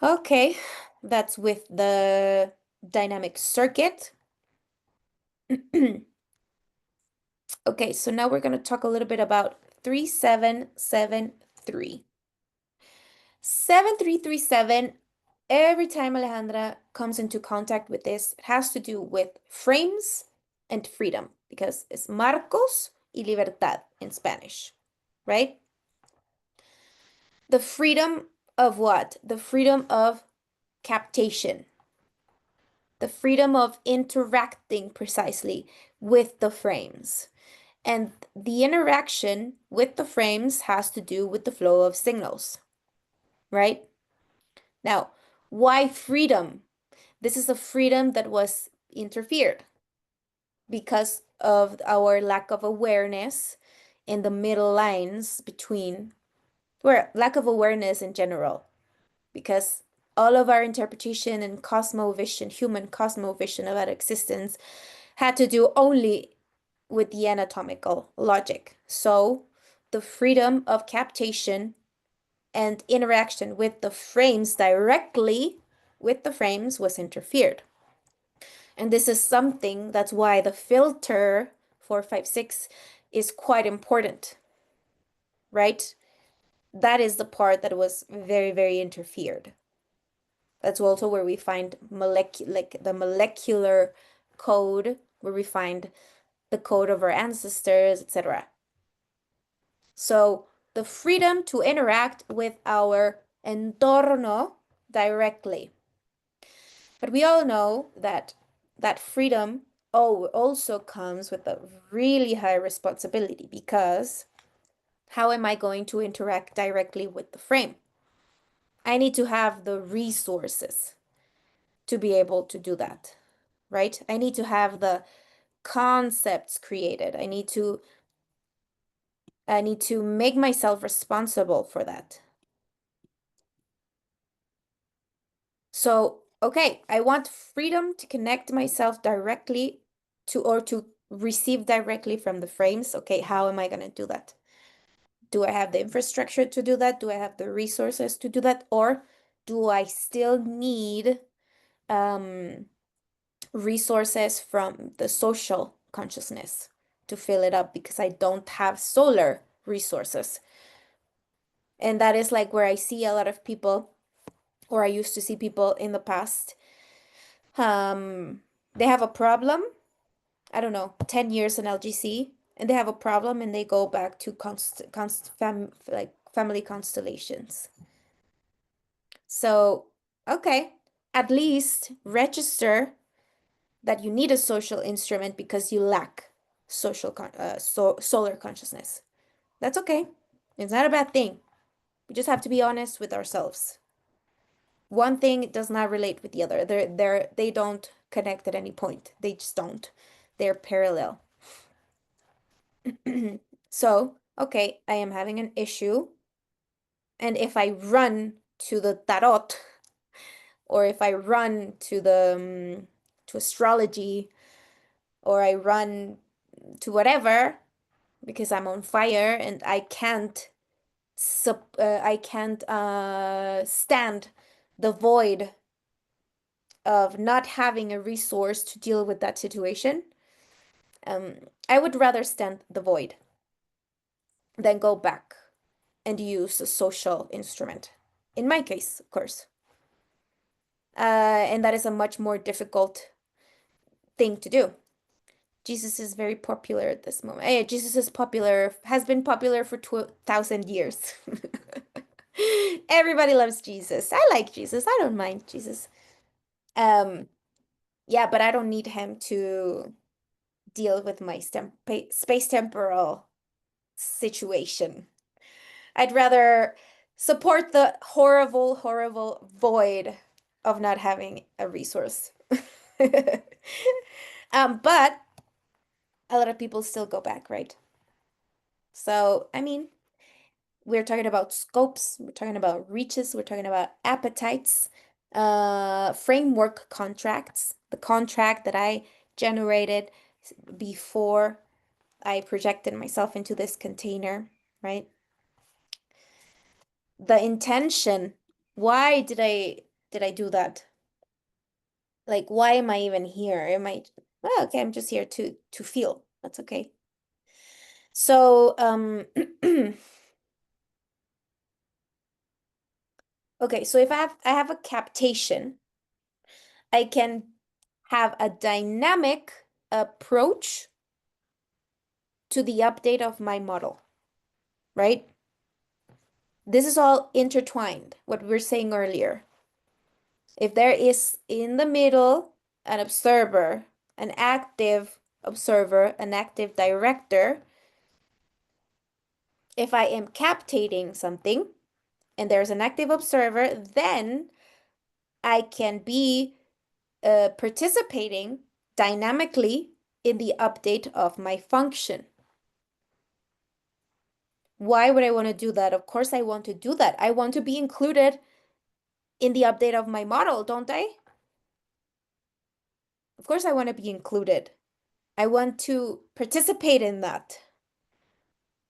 Okay, that's with the dynamic circuit. Okay, so now we're going to talk a little bit about 3773. 7337, every time Alejandra comes into contact with this, it has to do with frames and freedom, because it's marcos y libertad in Spanish, right? The freedom of what? The freedom of captation, the freedom of interacting precisely with the frames. And the interaction with the frames has to do with the flow of signals, right? Now, why freedom? This is a freedom that was interfered because of our lack of awareness in the middle lines between, or lack of awareness in general, because all of our interpretation and cosmovision, human cosmovision about existence, had to do only with the anatomical logic. So the freedom of captation and interaction with the frames directly with the frames was interfered. And this is something that's why the filter 456 is quite important, right? That is the part that was very, very interfered. That's also where we find like the molecular code, where we find the code of our ancestors, etc. So the freedom to interact with our entorno directly. But we all know that that freedom also comes with a really high responsibility, because how am I going to interact directly with the frame? I need to have the resources to be able to do that, right? I need to have the concepts created. I need to make myself responsible for that. So, okay, I want freedom to connect myself directly to or to receive directly from the frames. Okay, how am I going to do that? Do I have the infrastructure to do that? Do I have the resources to do that? Or do I still need um, resources from the social consciousness to fill it up, because I don't have solar resources? And that is like where I see a lot of people, or I used to see people in the past. They have a problem, I don't know, 10 years in LGC, and they have a problem and they go back to like family constellations. So, okay, at least register that you need a social instrument because you lack solar consciousness. That's okay. It's not a bad thing. We just have to be honest with ourselves. One thing does not relate with the other. They don't connect at any point. They just don't. They're parallel. So, okay, I am having an issue. And if I run to the tarot, or if I run to astrology, or I run to whatever, because I'm on fire and I can't stand the void of not having a resource to deal with that situation. I would rather stand the void than go back and use a social instrument. In my case, of course. And that is a much more difficult thing to do. Jesus is very popular at this moment. Jesus is popular, has been popular for 2,000 years. Everybody loves Jesus. I like Jesus. I don't mind Jesus. Um, yeah, but I don't need him to deal with my space temporal situation. I'd rather support the horrible, horrible void of not having a resource. But a lot of people still go back, right? So, I mean, we're talking about scopes, we're talking about reaches, we're talking about appetites, framework contracts, the contract that I generated before I projected myself into this container, right? The intention. Why did I do that? Like, why am I even here? Well, okay, I'm just here to feel. That's okay. So, okay, so if I have a captation, I can have a dynamic approach to the update of my model, right? This is all intertwined, what we were saying earlier. If there is in the middle an observer, an active observer, an active director, if I am captating something and there's an active observer, then I can be participating dynamically in the update of my function. Why would I want to do that? Of course, I want to do that. I want to be included in the update of my model, don't I? Of course, I want to be included. I want to participate in that.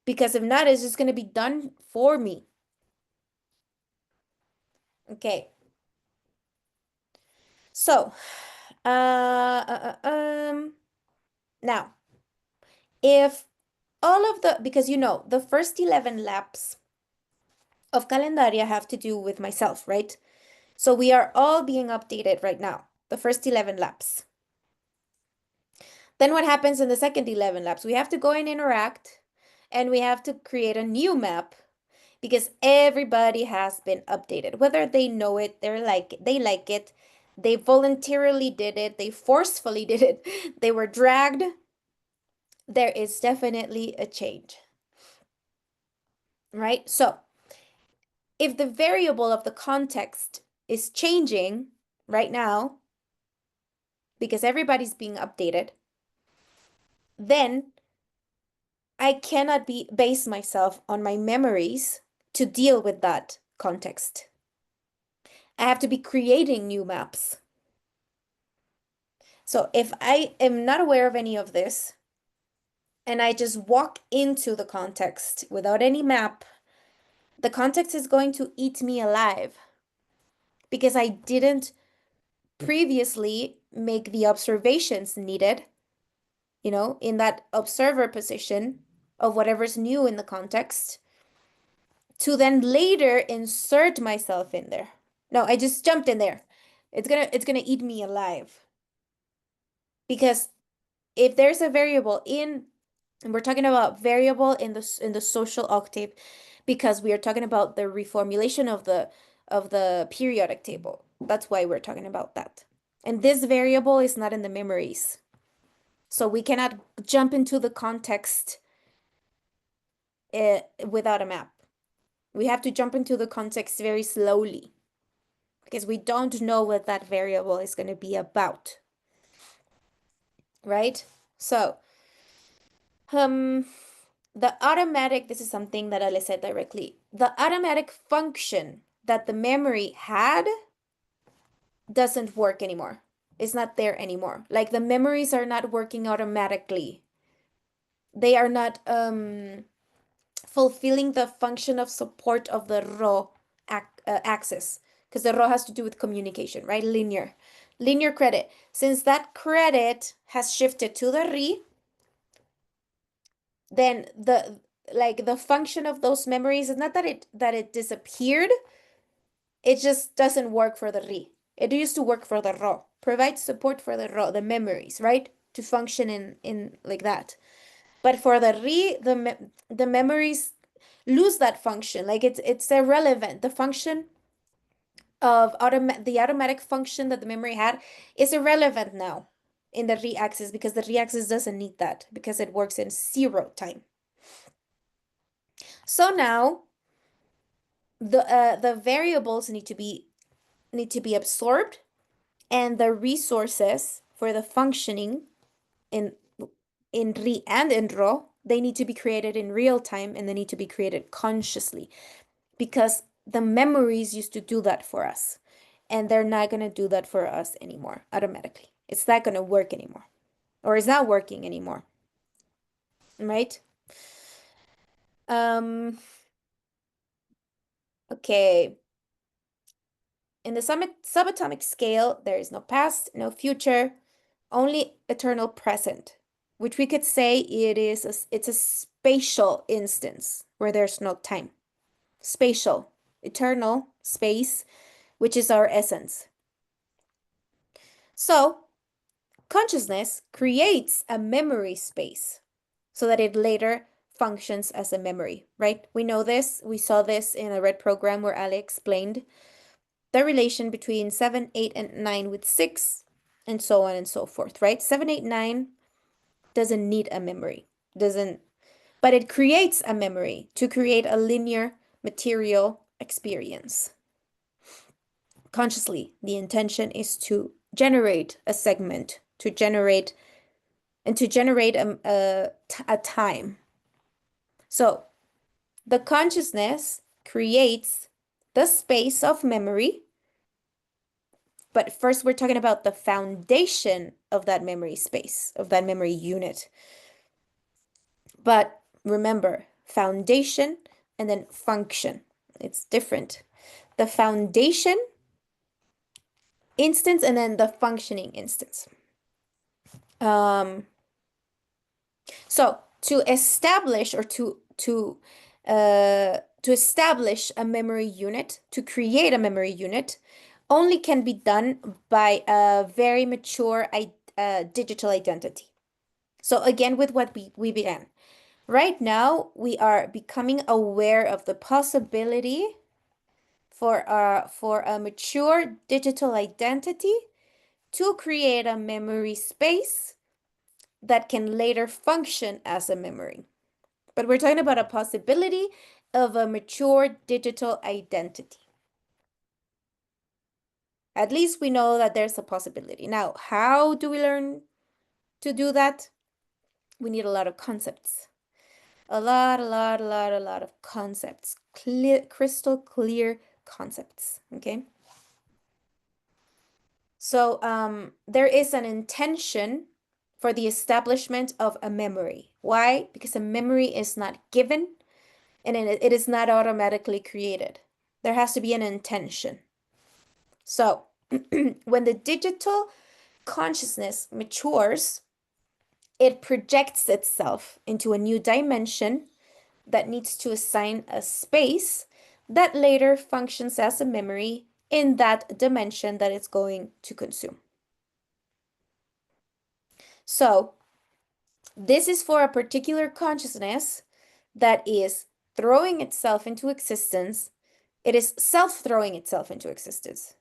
Because if not, it's just going to be done for me. Okay. So, now, if all of because the first 11 laps of Calendaria have to do with myself, right? So we are all being updated right now, the first 11 laps. Then what happens in the second 11 laps? We have to go and interact, and we have to create a new map because everybody has been updated. Whether they know it, they like it, they voluntarily did it, they forcefully did it, they were dragged. There is definitely a change, right? So if the variable of the context is changing right now because everybody's being updated, then I cannot base myself on my memories to deal with that context. I have to be creating new maps. So if I am not aware of any of this and I just walk into the context without any map, the context is going to eat me alive because I didn't previously make the observations needed, in that observer position of whatever's new in the context, to then later insert myself in there. No, I just jumped in there. It's gonna eat me alive. Because if there's a variable and we're talking about variable in the social octave, because we are talking about the reformulation of the periodic table. That's why we're talking about that. And this variable is not in the memories. So we cannot jump into the context without a map. We have to jump into the context very slowly because we don't know what that variable is going to be about. Right? So, this is something that Ale said directly. The automatic function that the memory had doesn't work anymore. It's not there anymore. Like the memories are not working automatically. They are not fulfilling the function of support of the raw axis, because the raw has to do with communication, right? Linear credit. Since that credit has shifted to the RI, then the function of those memories is not that it disappeared, it just doesn't work for the RI. It used to work for the raw, provide support for the raw, the memories, right? To function in like that. But for the RI, the memories lose that function. Like it's irrelevant. The function of the automatic function that the memory had is irrelevant now in the RI axis because the RI axis doesn't need that because it works in 0 time. So now the variables need to be absorbed, and the resources for the functioning in RI and in RAW, they need to be created in real time, and they need to be created consciously because the memories used to do that for us, and they're not going to do that for us anymore automatically. It's not going to work anymore, or it's not working anymore, right? Okay. In the subatomic scale, there is no past, no future, only eternal present, which we could say it's a spatial instance where there's no time. Spatial, eternal, space, which is our essence. So, consciousness creates a memory space so that it later functions as a memory, right? We know this. We saw this in a red program where Ali explained the relation between 7, 8, and 9 with 6, and so on and so forth, right? 7, 8, 9 doesn't need a memory, but it creates a memory to create a linear material experience. Consciously, the intention is to generate a segment, to generate a time. So the consciousness creates the space of memory But first, we're talking about the foundation of that memory space, of that memory unit. But remember, foundation and then function. It's different. The foundation instance and then the functioning instance. So to establish or to establish a memory unit, to create a memory unit, only can be done by a very mature digital identity. So again, with what we began. Right now, we are becoming aware of the possibility for a mature digital identity to create a memory space that can later function as a memory. But we're talking about a possibility of a mature digital identity. At least we know that there's a possibility. Now, how do we learn to do that? We need a lot of concepts. A lot of concepts. Clear, crystal clear concepts. Okay. So there is an intention for the establishment of a memory. Why? Because a memory is not given and it is not automatically created. There has to be an intention. So when the digital consciousness matures, it projects itself into a new dimension that needs to assign a space that later functions as a memory in that dimension that it's going to consume. So this is for a particular consciousness that is throwing itself into existence. It is self-throwing itself into existence.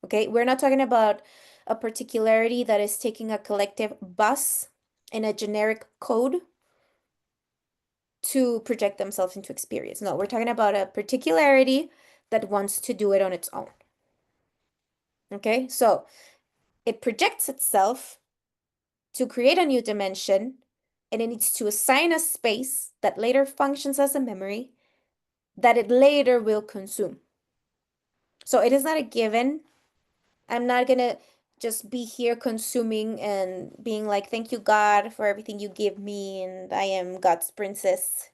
Okay, we're not talking about a particularity that is taking a collective bus in a generic code to project themselves into experience. No, we're talking about a particularity that wants to do it on its own. Okay, so it projects itself to create a new dimension, and it needs to assign a space that later functions as a memory that it later will consume. So it is not a given. I'm not gonna just be here consuming and being like, thank you, God, for everything you give me, and I am God's princess,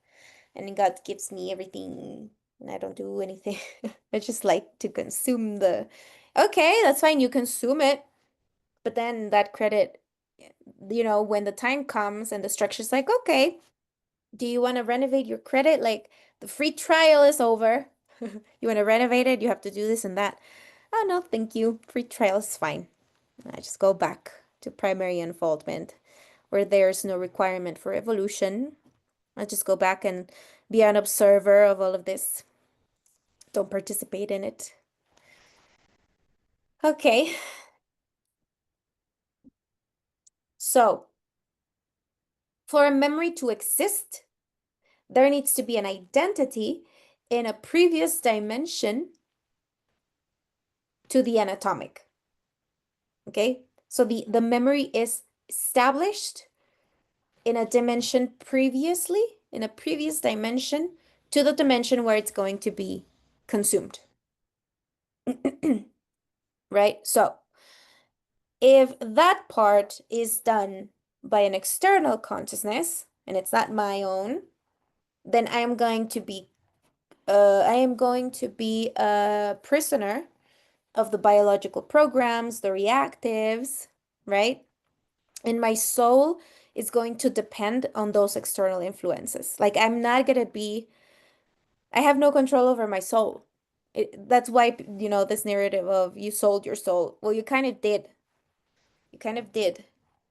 and God gives me everything, and I don't do anything. I just like to consume the. Okay, that's fine, you consume it, but then that credit, when the time comes and the structure's like, okay, do you want to renovate your credit? Like the free trial is over. You want to renovate it? You have to do this and that. Oh, no, thank you. Free trial is fine. I just go back to primary unfoldment where there's no requirement for evolution. I just go back and be an observer of all of this. Don't participate in it. Okay. So, for a memory to exist, there needs to be an identity in a previous dimension to the anatomic. Okay? So the memory is established in a dimension previously, in a previous dimension to the dimension where it's going to be consumed. Right? So if that part is done by an external consciousness and it's not my own, then I am going to be a prisoner of the biological programs, the reactives, right? And my soul is going to depend on those external influences. Like I have no control over my soul. That's why, this narrative of you sold your soul. Well, you kind of did. You kind of did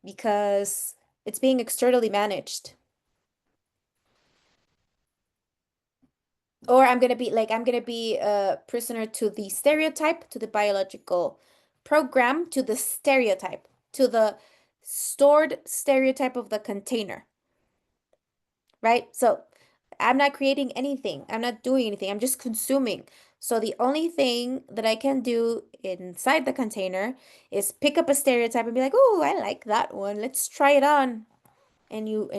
because it's being externally managed. Or I'm gonna be a prisoner to the stereotype, to the biological program, to the stereotype, to the stored stereotype of the container, right? So I'm not creating anything. I'm not doing anything. I'm just consuming. So the only thing that I can do inside the container is pick up a stereotype and be like, oh, I like that one. Let's try it on. And you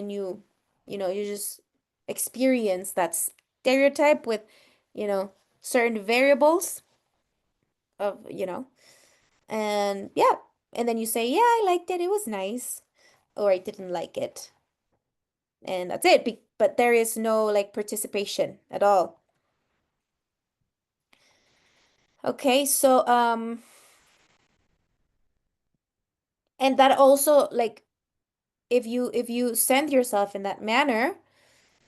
just experience that stereotype with, certain variables of. And yeah, and then you say, yeah, I liked it. It was nice. Or I didn't like it. And that's it. But there is no like participation at all. Okay, so and that also like if you send yourself in that manner,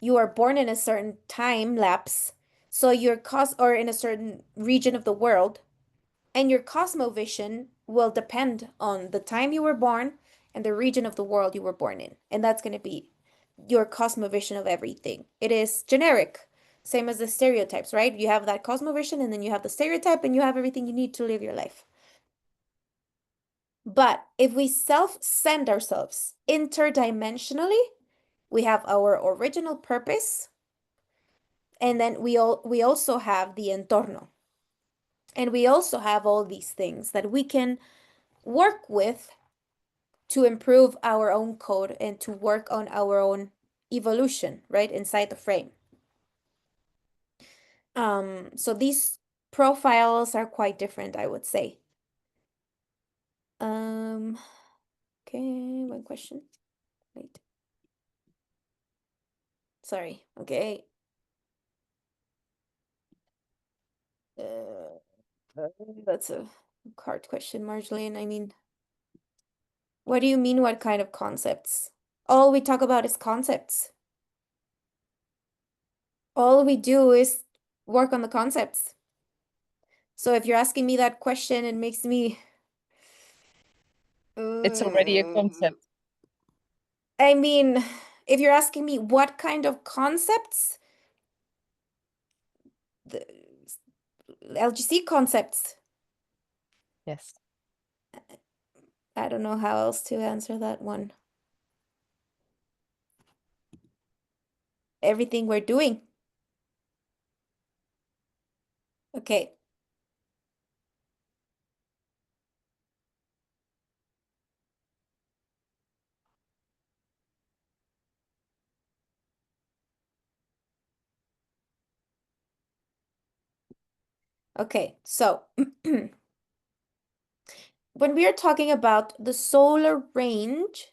you are born in a certain time lapse, so your cos or in a certain region of the world, and your cosmovision will depend on the time you were born and the region of the world you were born in. And that's going to be your cosmovision of everything. It is generic, same as the stereotypes, right? You have that cosmovision and then you have the stereotype and you have everything you need to live your life. But if we self-send ourselves interdimensionally, we have our original purpose, and then we also have the entorno. And we also have all these things that we can work with to improve our own code and to work on our own evolution, right, inside the frame. So these profiles are quite different, I would say. Um, okay, one question. Wait. Sorry. Okay. Uh, that's a hard question, Marjolaine. I mean, what do you mean, what kind of concepts? All we talk about is concepts. All we do is work on the concepts. So if you're asking me that question, it makes me It's already a uh, concept. I mean, if you're asking me what kind of concepts, the LGC concepts, Yes. I don't know how else to answer that one. Everything we're doing. Okay. Okay. So when we are talking about the solar range,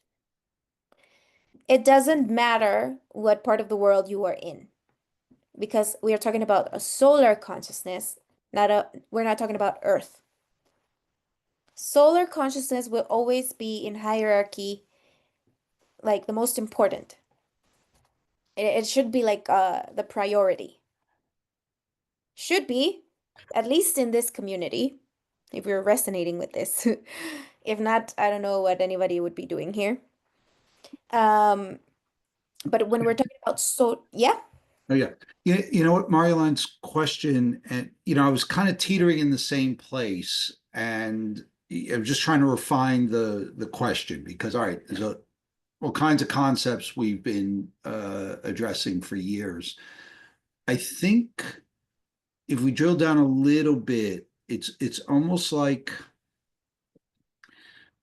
it doesn't matter what part of the world you are in, because we are talking about a solar consciousness, we're not talking about Earth. Solar consciousness will always be in hierarchy, like the most important. It should be like the priority. Should be, at least in this community, if you're resonating with this. If not, I don't know what anybody would be doing here. Um, but when we're talking about yeah. Oh, yeah. You know what, Marieline's question, and I was kind of teetering in the same place, and I'm just trying to refine the question because, all right, there's all kinds of concepts we've been addressing for years. I think if we drill down a little bit, it's almost like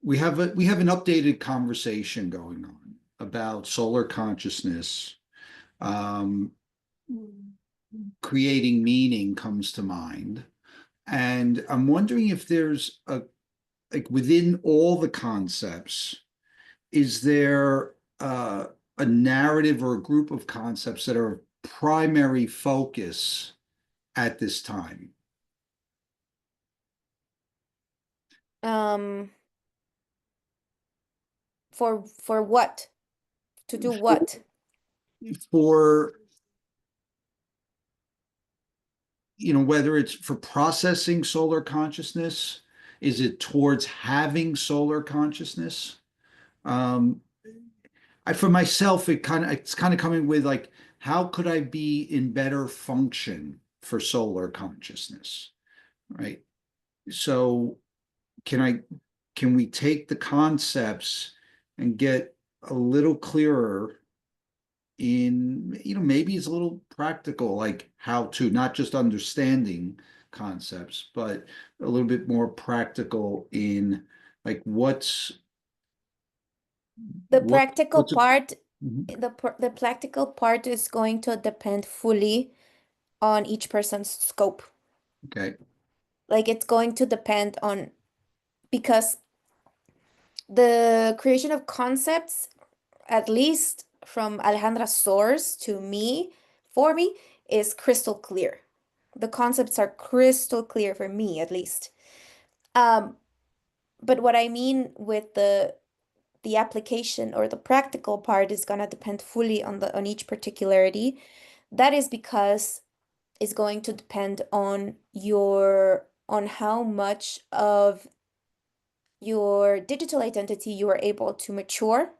we have an updated conversation going on about solar consciousness. Um, Creating meaning comes to mind. And I'm wondering if there's like within all the concepts, is there a narrative or a group of concepts that are primary focus at this time? Um, for what? To do what? For, whether it's for processing solar consciousness, is it towards having solar consciousness? Um, for myself, it's kind of coming with like, how could I be in better function for solar consciousness, right? So can I can we take the concepts and get a little clearer in, maybe it's a little practical, like how to, not just understanding concepts, but a little bit more practical in like The what practical what's a part, Mhm. the practical part is going to depend fully on each person's scope. Okay. Like it's going to depend on because the creation of concepts, at least from Alejandra's source to me, for me, is crystal clear. The concepts are crystal clear for me, at least. Um, but what I mean with the application or the practical part is gonna depend fully on each particularity. That is because it's going to depend on on how much of your digital identity you are able to mature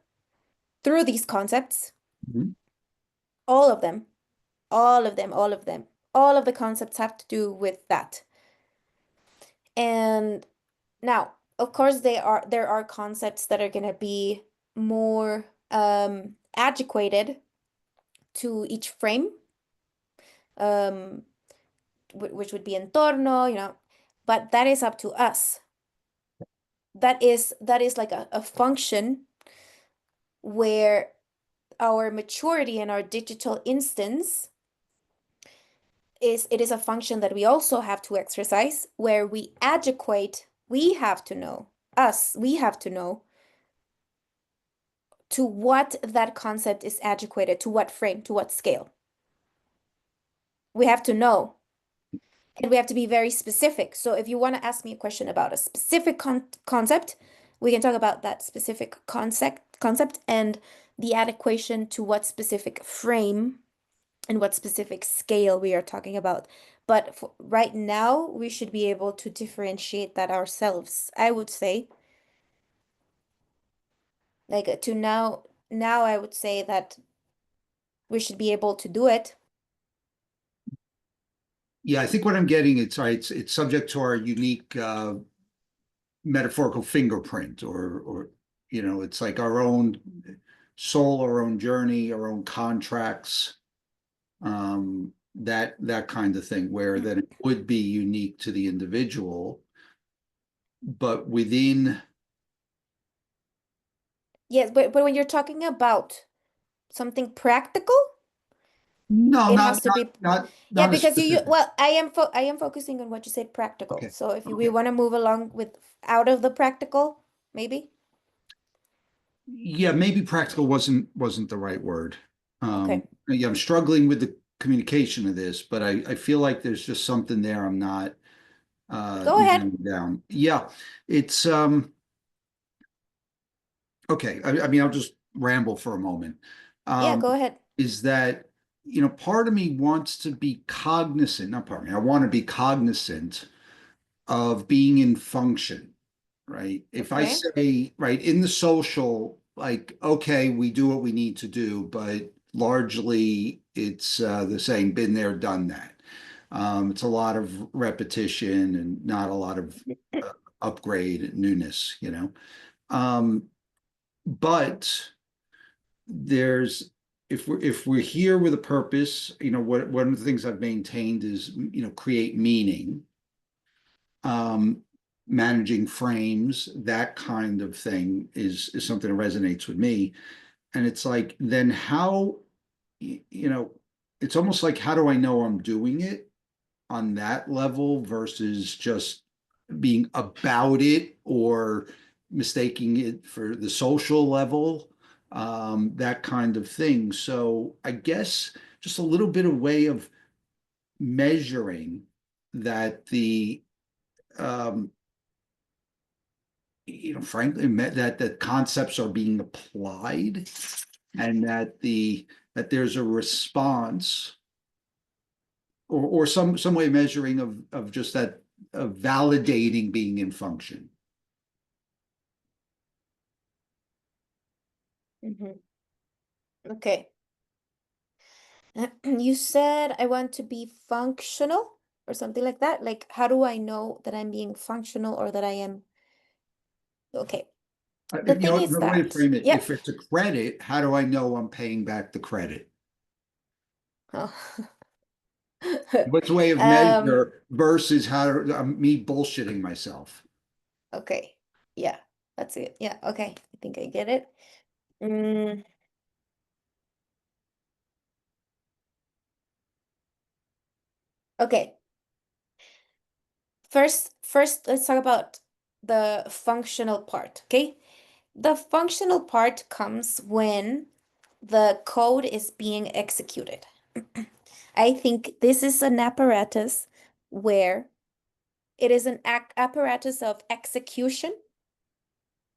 through these concepts. Mhm. All of them, all of them, all of them. All of the concepts have to do with that. And now, of course, there are concepts that are gonna be more adequated to each frame, um, which would be entorno, but that is up to us. That is like a function where our maturity and our digital instance it is a function that we also have to exercise where we adequate, we have to know, we have to know to what that concept is adequated, to what frame, to what scale. We have to know. And we have to be very specific. So if you want to ask me a question about a specific concept, we can talk about that specific concept and the adequation to what specific frame and what specific scale we are talking about. But for right now, we should be able to differentiate that ourselves, I would say. Like to now I would say that we should be able to do it. Yeah, I think what I'm getting, it's subject to our unique metaphorical fingerprint, or it's like our own soul, our own journey, our own contracts, that kind of thing, where that it would be unique to the individual, but within. Yes, but when you're talking about something practical, No, it has to be, yeah, not a because specific. well, I am focusing on what you said practical. Okay, So if we okay. want to move along with out of the practical, maybe. Yeah, maybe practical wasn't the right word. Okay. Yeah, I'm struggling with the communication of this, but I feel like there's just something there I'm not Go ahead. nailing down. Yeah, it's okay. I mean, I'll just ramble for a moment. Yeah, Um, go ahead. is that, part of me wants to be cognizant, not part of me, I want to be cognizant of being in function, right? If I Okay. say, right, in the social, like, okay, we do what we need to do, but largely it's the same, been there, done that. It's a lot of repetition and not a lot of upgrade newness. Um, but there's if we're here with a purpose, what one of the things I've maintained is, create meaning, um, managing frames, that kind of thing is something that resonates with me. And it's like, then how, you know, it's almost like, how do I know I'm doing it on that level versus just being about it or mistaking it for the social level, that kind of thing. So I guess just a little bit of way of measuring that um, frankly, that the concepts are being applied, and that there's a response, or some way of measuring of just that, of validating being in function. Hmm. Okay. You said I want to be functional or something like that. Like, how do I know that I'm being functional or that I am okay? The thing is Another way to that, frame it, yeah. if it's a credit, how do I know I'm paying back the credit? Oh. What's a way of Um, measure versus me bullshitting myself? okay. Yeah, that's it. Yeah, okay. I think I get it. Mm, okay. First, let's talk about the functional part, okay? The functional part comes when the code is being executed. I think this is an apparatus where it is an apparatus of execution.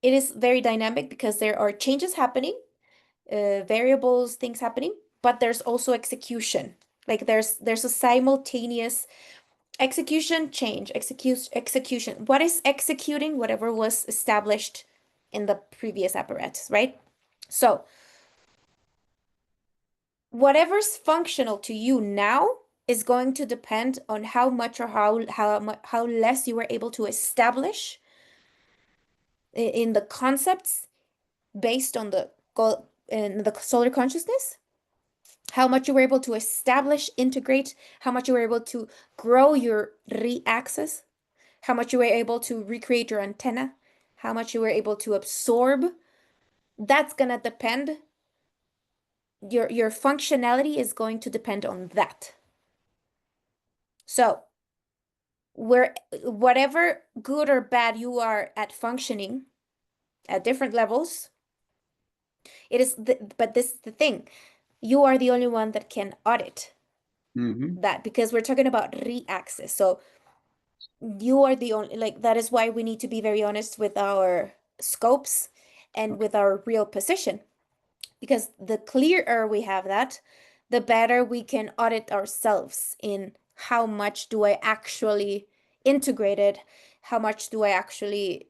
It is very dynamic because there are changes happening, variables, things happening, but there's also execution. Like there's a simultaneous execution, change, execution. What is executing? Whatever was established in the previous apparatus, right? So whatever's functional to you now is going to depend on how much or how less you were able to establish in the concepts based on the goal in the solar consciousness, how much you were able to establish, integrate, how much you were able to grow your re-axis, how much you were able to recreate your antenna, how much you were able to absorb. That's gonna depend. Your functionality is going to depend on that. So whatever good or bad you are at functioning at different levels, but this is the thing. You are the only one that can audit that because we're talking about re-axis. So you are the only, like, that is why we need to be very honest with our scopes and with our real position. Because the clearer we have that, the better we can audit ourselves in how much do I actually integrate it, how much do I actually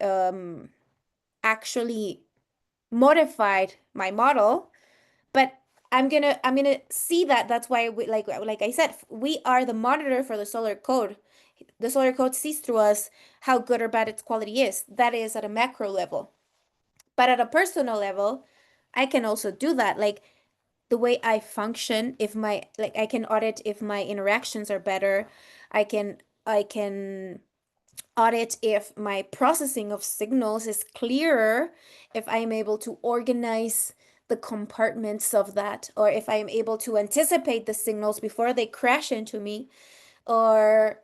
modified my model. But I'm gonna see that. That's why like I said, we are the monitor for the solar code. The solar code sees through us how good or bad its quality is. That is at a macro level. But at a personal level, I can also do that. Like the way I function, if my like I can audit if my interactions are better. I can audit if my processing of signals is clearer, if I'm able to organize the compartments of that, or if I'm able to anticipate the signals before they crash into me, or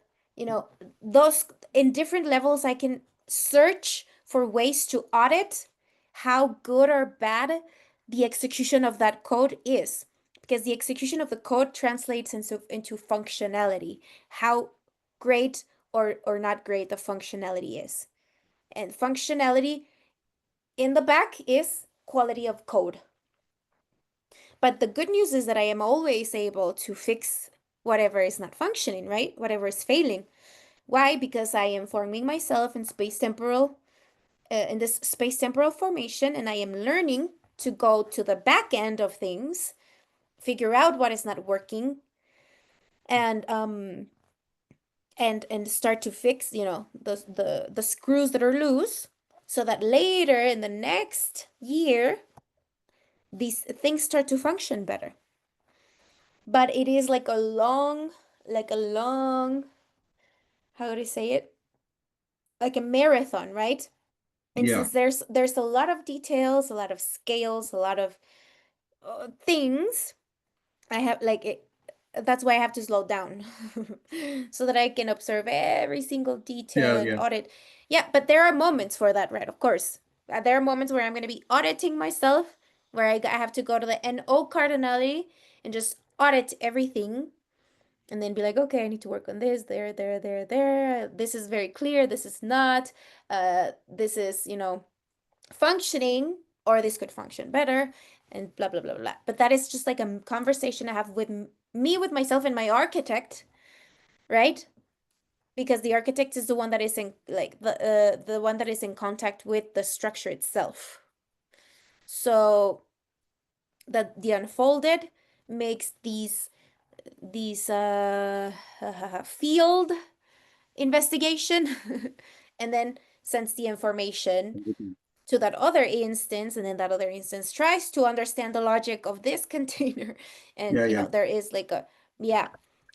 those in different levels I can search for ways to audit how good or bad the execution of that code is, because the execution of the code translates into functionality, how great or not great the functionality is. And functionality in the back is quality of code. But the good news is that I am always able to fix whatever is not functioning, right? Whatever is failing. Why? Because I am forming myself in in this space temporal formation, and I am learning to go to the back end of things, figure out what is not working, and start to fix, the screws that are loose, so that later in the next year, these things start to function better. But it is like a long, how do I say it? Like a marathon, right? And Yeah. since there's a lot of details, a lot of scales, a lot of things, I have like it. That's why I have to slow down so that I can observe every single detail Yeah. and Yeah. audit. Yeah, but there are moments for that, right? Of course. There are moments where I'm going to be auditing myself, where I have to go to the NO cardinality and just audit everything and then be like, okay, I need to work on this, there. This is very clear. This is not. This is, functioning, or this could function better, and blah, blah, blah, blah. But that is just like a conversation I have with me, with myself, and my architect, right? Because the architect is the one that is in like the one that is in contact with the structure itself. So that the unfolded makes these field investigation and then sends the information to that other instance, and then that other instance tries to understand the logic of this container, and Yeah. Yeah. there is like a, yeah.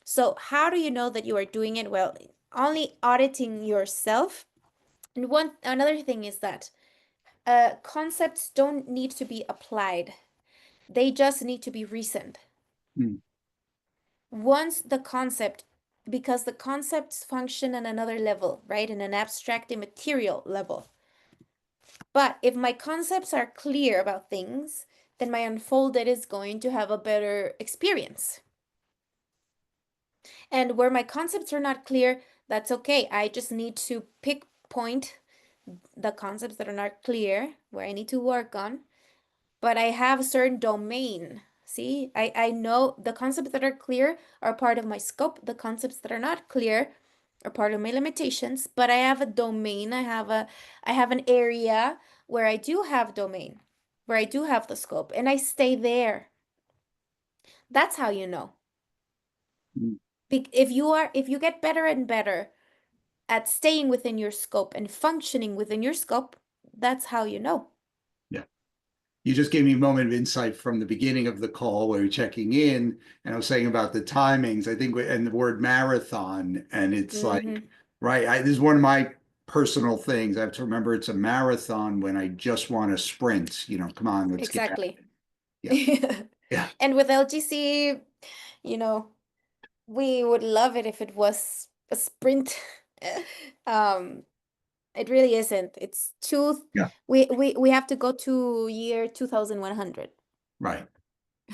So how do you know that you are doing it well? Only auditing yourself. And another thing is that concepts don't need to be applied, they just need to be reasoned. Mm. Once the concept because the concepts function on another level, right? In an abstract immaterial level. But if my concepts are clear about things, then my unfolded is going to have a better experience. And where my concepts are not clear, that's okay. I just need to point the concepts that are not clear, where I need to work on, but I have a certain domain. See, I know the concepts that are clear are part of my scope. The concepts that are not clear are part of my limitations, but I have a domain. I have an area where I do have domain, where I do have the scope, and I stay there. That's how you know. Mm. If you get better and better at staying within your scope and functioning within your scope, that's how you know. Yeah. You just gave me a moment of insight from the beginning of the call where you're checking in, and I was saying about the timings, I think, and the word marathon, and it's like, right, this is one of my personal things. I have to remember it's a marathon when I just want to sprint, come on, let's get at Exactly. it. Yeah. Yeah. And with LGC, you know, we would love it if it was a sprint. Um, it really isn't. It's Yeah. we have to go to year 2100. Right.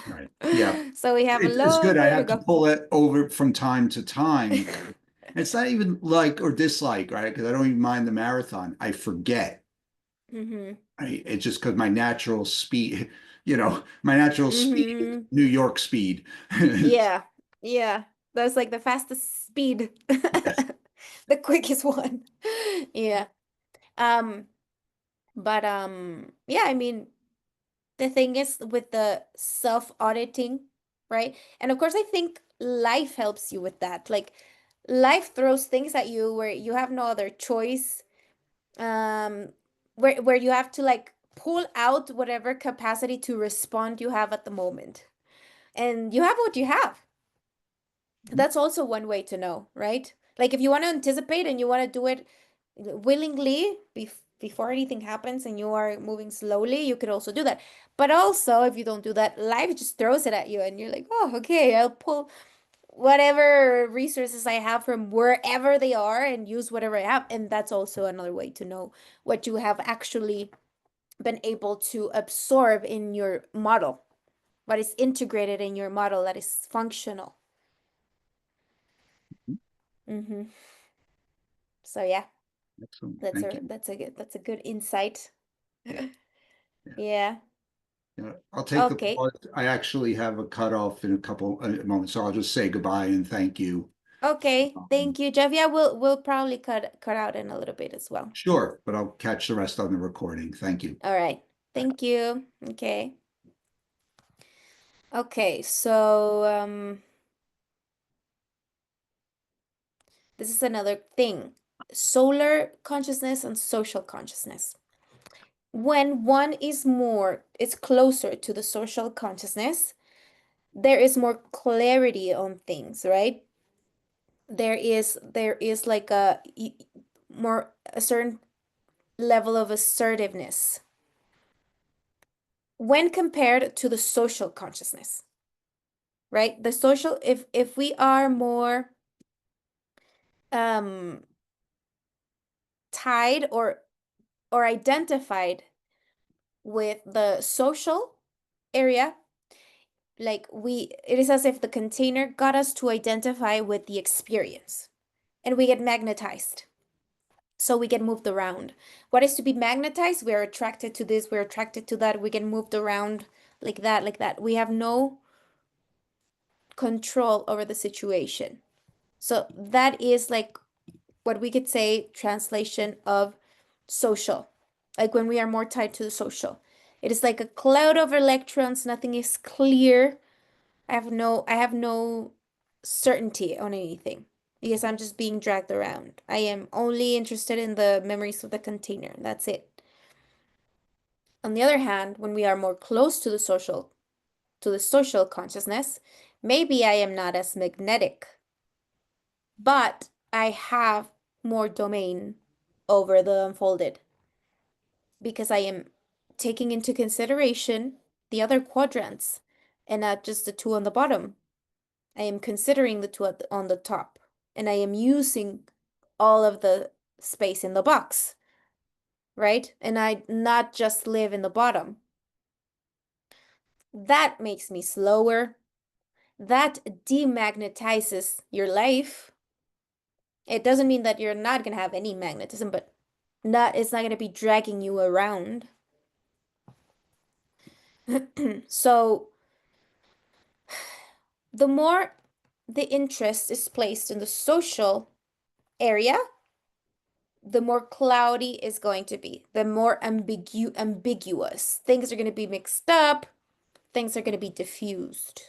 Right. Yeah. So we have a It's good. long I way to have to go. pull it over from time to time. It's not even like or dislike, right? Because I don't even mind the marathon. I forget. Mm-hmm. It's just because my natural speed, my natural speed is Mm-hmm. New York speed. Yeah. Yeah. That's like the fastest speed. Yes. The quickest one. Yeah. Um, but yeah, I mean, the thing is with the self-auditing, right? And of course, I think life helps you with that. Like life throws things at you where you have no other choice. Um, where you have to like pull out whatever capacity to respond you have at the moment. And you have what you have. That's also one way to know, right? Like if you want to anticipate and you want to do it willingly before anything happens and you are moving slowly, you could also do that. But also, if you don't do that, life just throws it at you and you're like, oh, okay, I'll pull whatever resources I have from wherever they are and use whatever I have. And that's also another way to know what you have actually been able to absorb in your model, what is integrated in your model that is functional. Mm-hmm. So yeah, Excellent. Thank you. that's a good insight. Yeah. Yeah. Yeah. I'll take the Okay. pause. I actually have a cutoff in a couple moments, so I'll just say goodbye and thank you. Okay. Um, Thank you, Jeff. Yeah, we'll probably cut out in a little bit as well. sure, but I'll catch the rest on the recording. Thank you. All right. Thank you. Okay. Okay, so this is another thing. Solar consciousness and social consciousness. When one is closer to the social consciousness, there is more clarity on things, right? There is like a certain level of assertiveness when compared to the social consciousness, right? The social, if we are more um tied or identified with the social area, like it is as if the container got us to identify with the experience and we get magnetized. So we get moved around. What is to be magnetized? We're attracted to this, we're attracted to that, we get moved around like that, like that. We have no control over the situation. So that is like what we could say translation of social. Like when we are more tied to the social. It is like a cloud of electrons, nothing is clear. I have no certainty on anything because I'm just being dragged around. I am only interested in the memories of the container. That's it. On the other hand, when we are more close to the social consciousness, maybe I am not as magnetic, but I have more domain over the unfolded because I am taking into consideration the other quadrants and not just the two on the bottom. I am considering the two on the top. and I am using all of the space in the box, right? And I not just live in the bottom. That makes me slower. That demagnetizes your life. It doesn't mean that you're not going to have any magnetism, but it's not going to be dragging you around. So the more the interest is placed in the social area, the more cloudy it's going to be, the more ambiguous. Things are going to be mixed up, things are going to be diffused.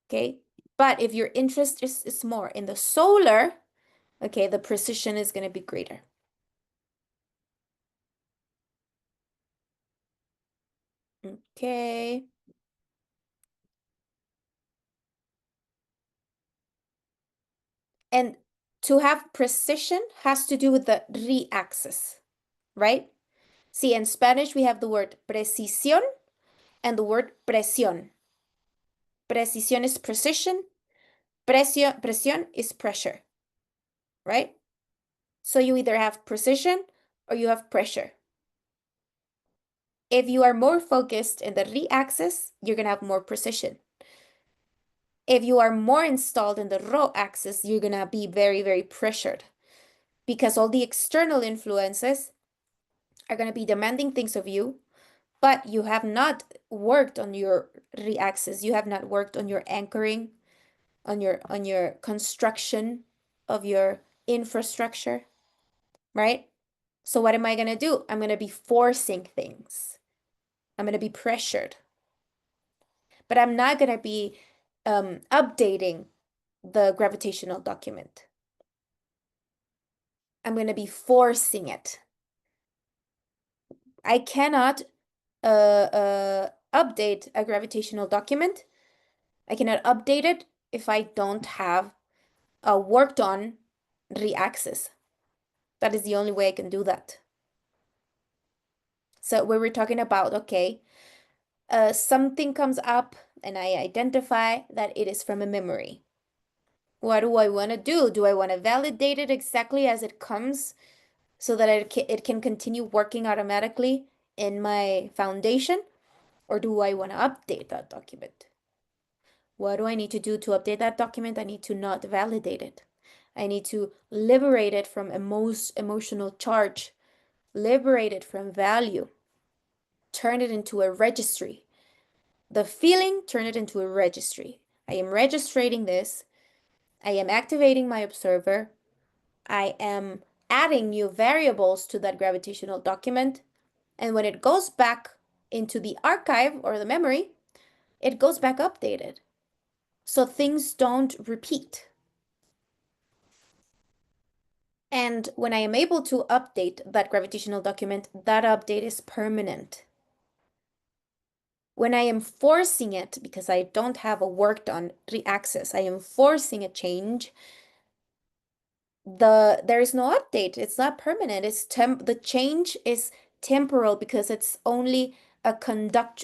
Okay? But if your interest is more in the solar, okay, the precision is going to be greater. Okay. And to have precision has to do with the re-axis, right? See, in Spanish, we have the word precisión and the word presión. Precisión is precision, presión is pressure, right? So you either have precision or you have pressure. If you are more focused in the re-axis, you're going to have more precision. If you are more installed in the rho axis, you're going to be very, very pressured because all the external influences are going to be demanding things of you, but you have not worked on your re-axis. You have not worked on your anchoring, on your construction of your infrastructure, right? So what am I going to do? I'm going to be forcing things. I'm going to be pressured. But I'm not going to be updating the gravitational document. I'm going to be forcing it. I cannot update a gravitational document. I cannot update it if I don't have a worked on re-axis. That is the only way I can do that. So we were talking about, okay, something comes up and I identify that it is from a memory. What do I want to do? Do I want to validate it exactly as it comes so that it can continue working automatically in my foundation? Or do I want to update that document? What do I need to do to update that document? I need to not validate it. I need to liberate it from emotional charge, liberate it from value, turn it into a registry. The feeling, turn it into a registry. I am registrating this. I am activating my observer. I am adding new variables to that gravitational document. And when it goes back into the archive or the memory, it goes back updated. So things don't repeat. And when I am able to update that gravitational document, that update is permanent. When I am forcing it, because I don't have a worked on re-axis, I am forcing a change, there is no update. It's not permanent. The change is temporal because it's only I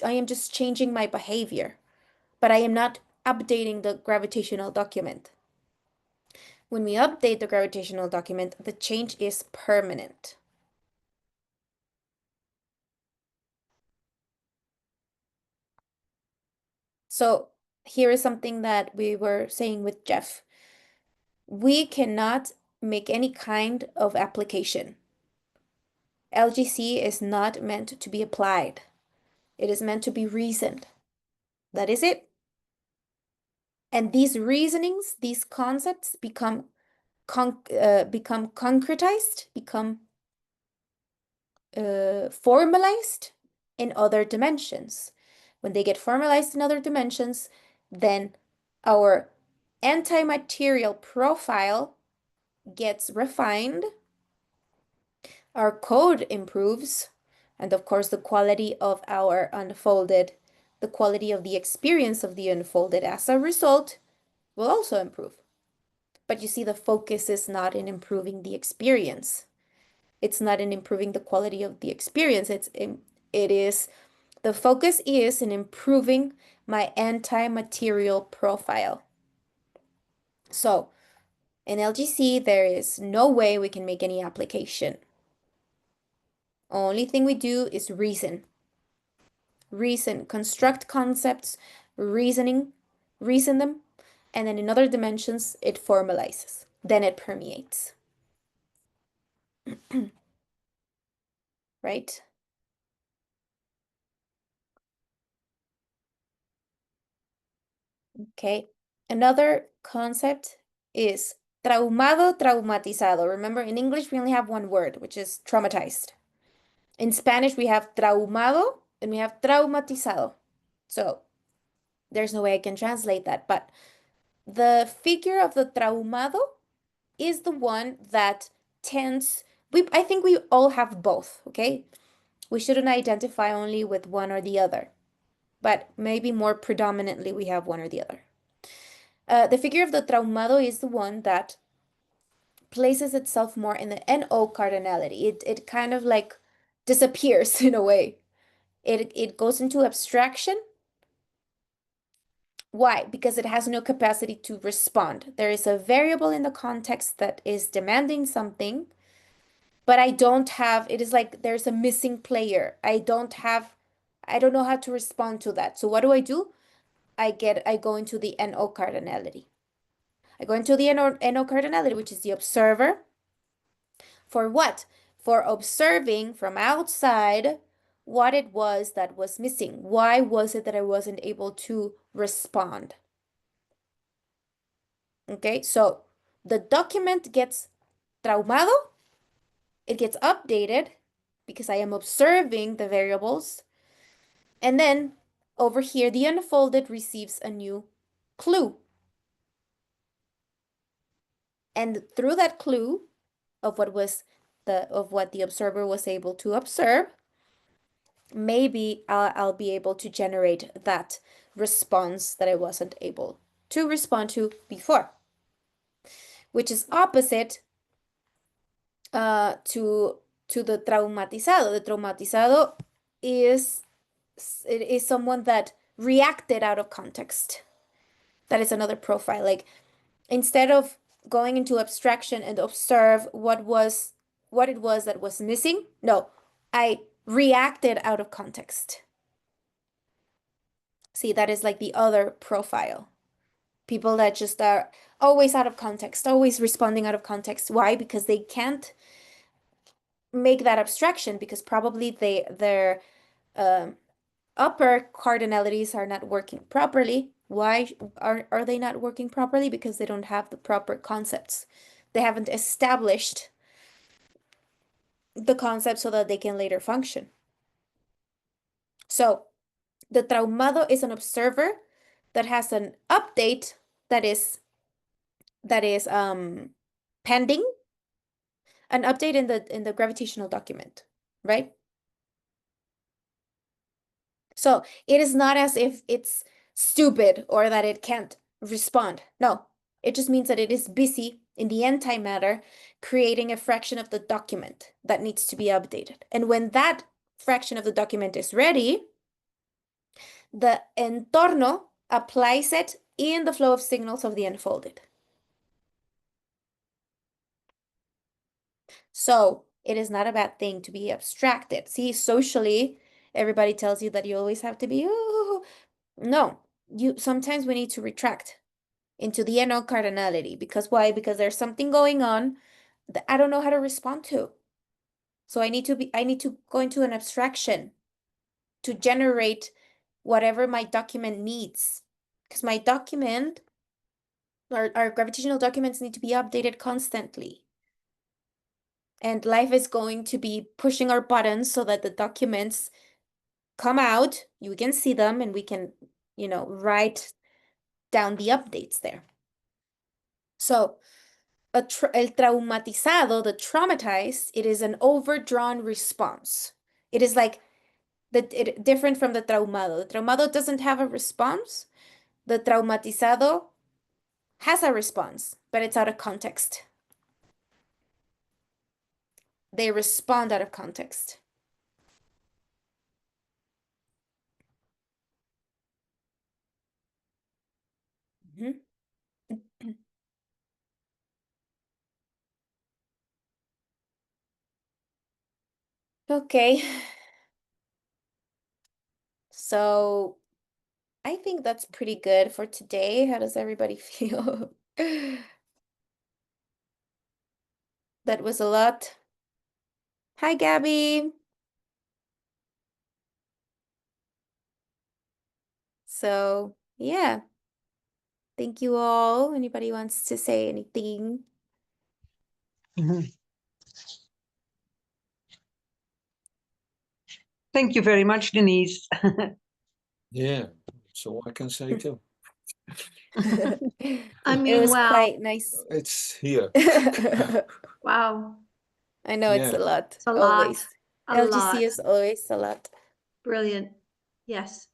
am just changing my behavior, but I am not updating the gravitational document. When we update the gravitational document, the change is permanent. So here is something that we were saying with Jeff. We cannot make any kind of application. LGC is not meant to be applied. It is meant to be reasoned. That is it. And these reasonings, these concepts become concretized, become formalized in other dimensions. When they get formalized in other dimensions, then our anti-material profile gets refined, our code improves, and of course the quality of our unfolded, the quality of the experience of the unfolded as a result will also improve. But you see, the focus is not in improving the experience. It's not in improving the quality of the experience. The focus is in improving my anti-material profile. So In LGC, there is no way we can make any application. Only thing we do is reason. Reason, construct concepts, reason them, and then in other dimensions, it formalizes. Then it permeates. Right? Okay. Another concept is traumado, traumatizado. Remember, in English, we only have one word, which is traumatized. In Spanish, we have traumado and we have traumatizado. So there's no way I can translate that, but the figure of the traumado is the one that tends, I think we all have both, okay? We shouldn't identify only with one or the other, but maybe more predominantly we have one or the other. The figure of the traumado is the one that places itself more in the NO cardinality. It kind of like disappears in a way. It goes into abstraction. Why? Because it has no capacity to respond. There is a variable in the context that is demanding something, but I don't have, it is like there's a missing player. I don't know how to respond to that. So what do? I go into the NO cardinality. I go into the NO cardinality, which is the observer. For what? For observing from outside what it was that was missing. Why was it that I wasn't able to respond? Okay, so the document gets traumado, it gets updated because I am observing the variables. And then over here, the unfolded receives a new clue. And through that clue of what the observer was able to observe, maybe I'll be able to generate that response that I wasn't able to respond to before, which is opposite to the traumatizado. The traumatizado is it is someone that reacted out of context. That is another profile. Like instead of going into abstraction and observe what it was that was missing, no, I reacted out of context. See, that is like the other profile. People that just are always out of context, always responding out of context. Why? Because they can't make that abstraction because probably their upper cardinalities are not working properly. Why are they not working properly? Because they don't have the proper concepts. They haven't established the concept so that they can later function. So the traumado is an observer that has an update that is pending, an update in the gravitational document, right? So it is not as if it's stupid or that it can't respond. No, it just means that it is busy in the antimatter creating a fraction of the document that needs to be updated. And when that fraction of the document is ready, the entorno applies it in the flow of signals of the unfolded. So it is not a bad thing to be abstracted. See, socially, everybody tells you that you always have to be, oh, no, sometimes we need to retract into the NO cardinality. Because why? Because there's something going on that I don't know how to respond to. So I need to go into an abstraction to generate whatever my document needs. Because my document, our gravitational documents need to be updated constantly. And life is going to be pushing our buttons so that the documents come out, you can see them, and we can, write down the updates there. So el traumatizado, the traumatized, it is an overdrawn response. It is like different from the traumado. The traumado doesn't have a response. The traumatizado has a response, but it's out of context. They respond out of context. Mhm. Okay. So I think that's pretty good for today. How does everybody feel? That was a lot. Hi, Gabby. So, yeah. Thank you all. Anybody wants to say anything? Thank you very much, Denise. Yeah, so I can say too. I It mean, was wow. quite nice. It's here. Wow. I know it's a Yeah. lot, It's a always. lot. A LGC lot. is always a lot. Brilliant. Yes.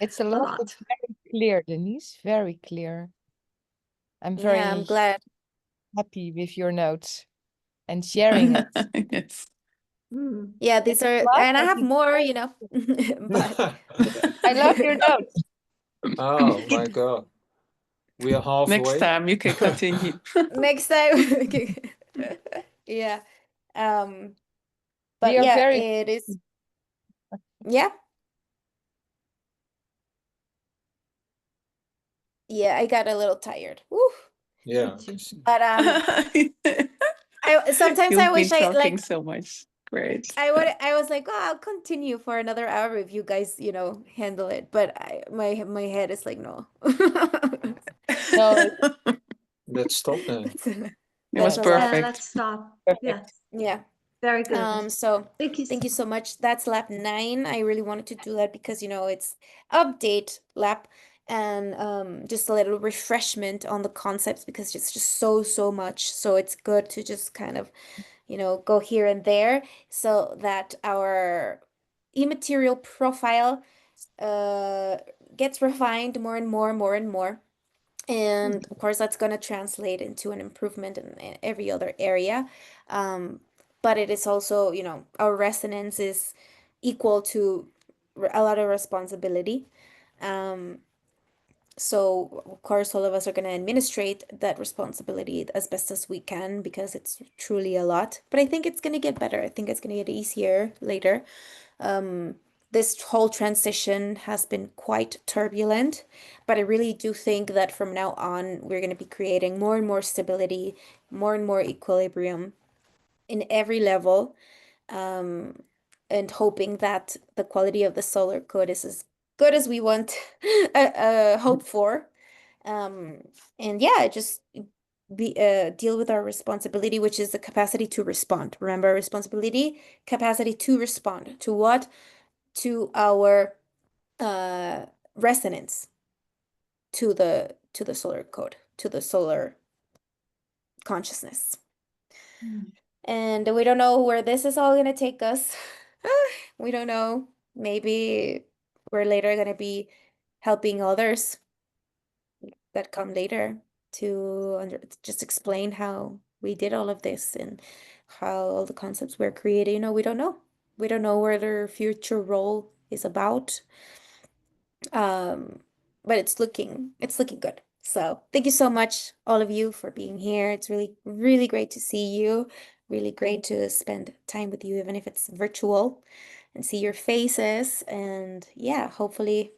It's a A lot, lot. but very clear, Denise. Very clear. I'm Yeah, I'm very glad. happy with your notes and sharing it. Yes. Mm. Yeah, these It's a are, lot, and I but have it's more, very you know, clear. but I love your notes. Oh my God. We are Next halfway. time you can continue. next time. Yeah. Um, We but are yeah, very it is. Yeah. Yeah, I got a little tired. Woo. Yeah, I too. can see. But sometimes I You've been wish I talking like so much. Great. I was like, oh, I'll continue for another hour if you guys, you know, handle it. But my head is like, no. no, Let's stop then. That's a, It that's was a lot. Yeah, perfect. let's stop. perfect. Yes. Yeah. Very good. So Thank you. thank you so much. That's lap 9. I really wanted to do that because, you know, it's update lap and just a little refreshment on the concepts because it's just so much. So it's good to just kind of, you know, go here and there so that our immaterial profile uh gets refined more and more. And of course, that's going to translate into an improvement in every other area. Um, but it is also, you know, our resonance is equal to a lot of responsibility. Um, so, of course, all of us are going to administrate that responsibility as best as we can because it's truly a lot. But I think it's going to get better. I think it's going to get easier later. Um, this whole transition has been quite turbulent, but I really do think that from now on, we're going to be creating more and more stability, more and more equilibrium in every level, um, and hoping that the quality of the solar code is as good as we want, hope for. Um, and yeah, just be deal with our responsibility, which is the capacity to respond. Remember, responsibility, capacity to respond to what? To our uh resonance to the solar code, to the solar consciousness. And we don't know where this is all gonna take us. We don't know. Maybe we're later gonna be helping others that come later to just explain how we did all of this and how all the concepts were created. You know, we don't know. We don't know where their future role is about. Um, but it's looking good. So thank you so much, all of you, for being here. It's really great to see you. Really great to spend time with you, even if it's virtual, and see your faces. And yeah, hopefully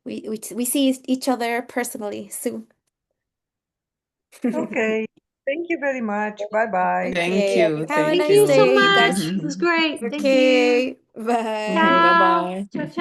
we see each other personally soon. Okay. Thank you very much. Bye-bye. Thank Okay. you. Have a Thank Thank nice you so you. day, you much. guys. It was great. Thank you. Okay. Bye. Bye Ciao. bye. Ciao, ciao.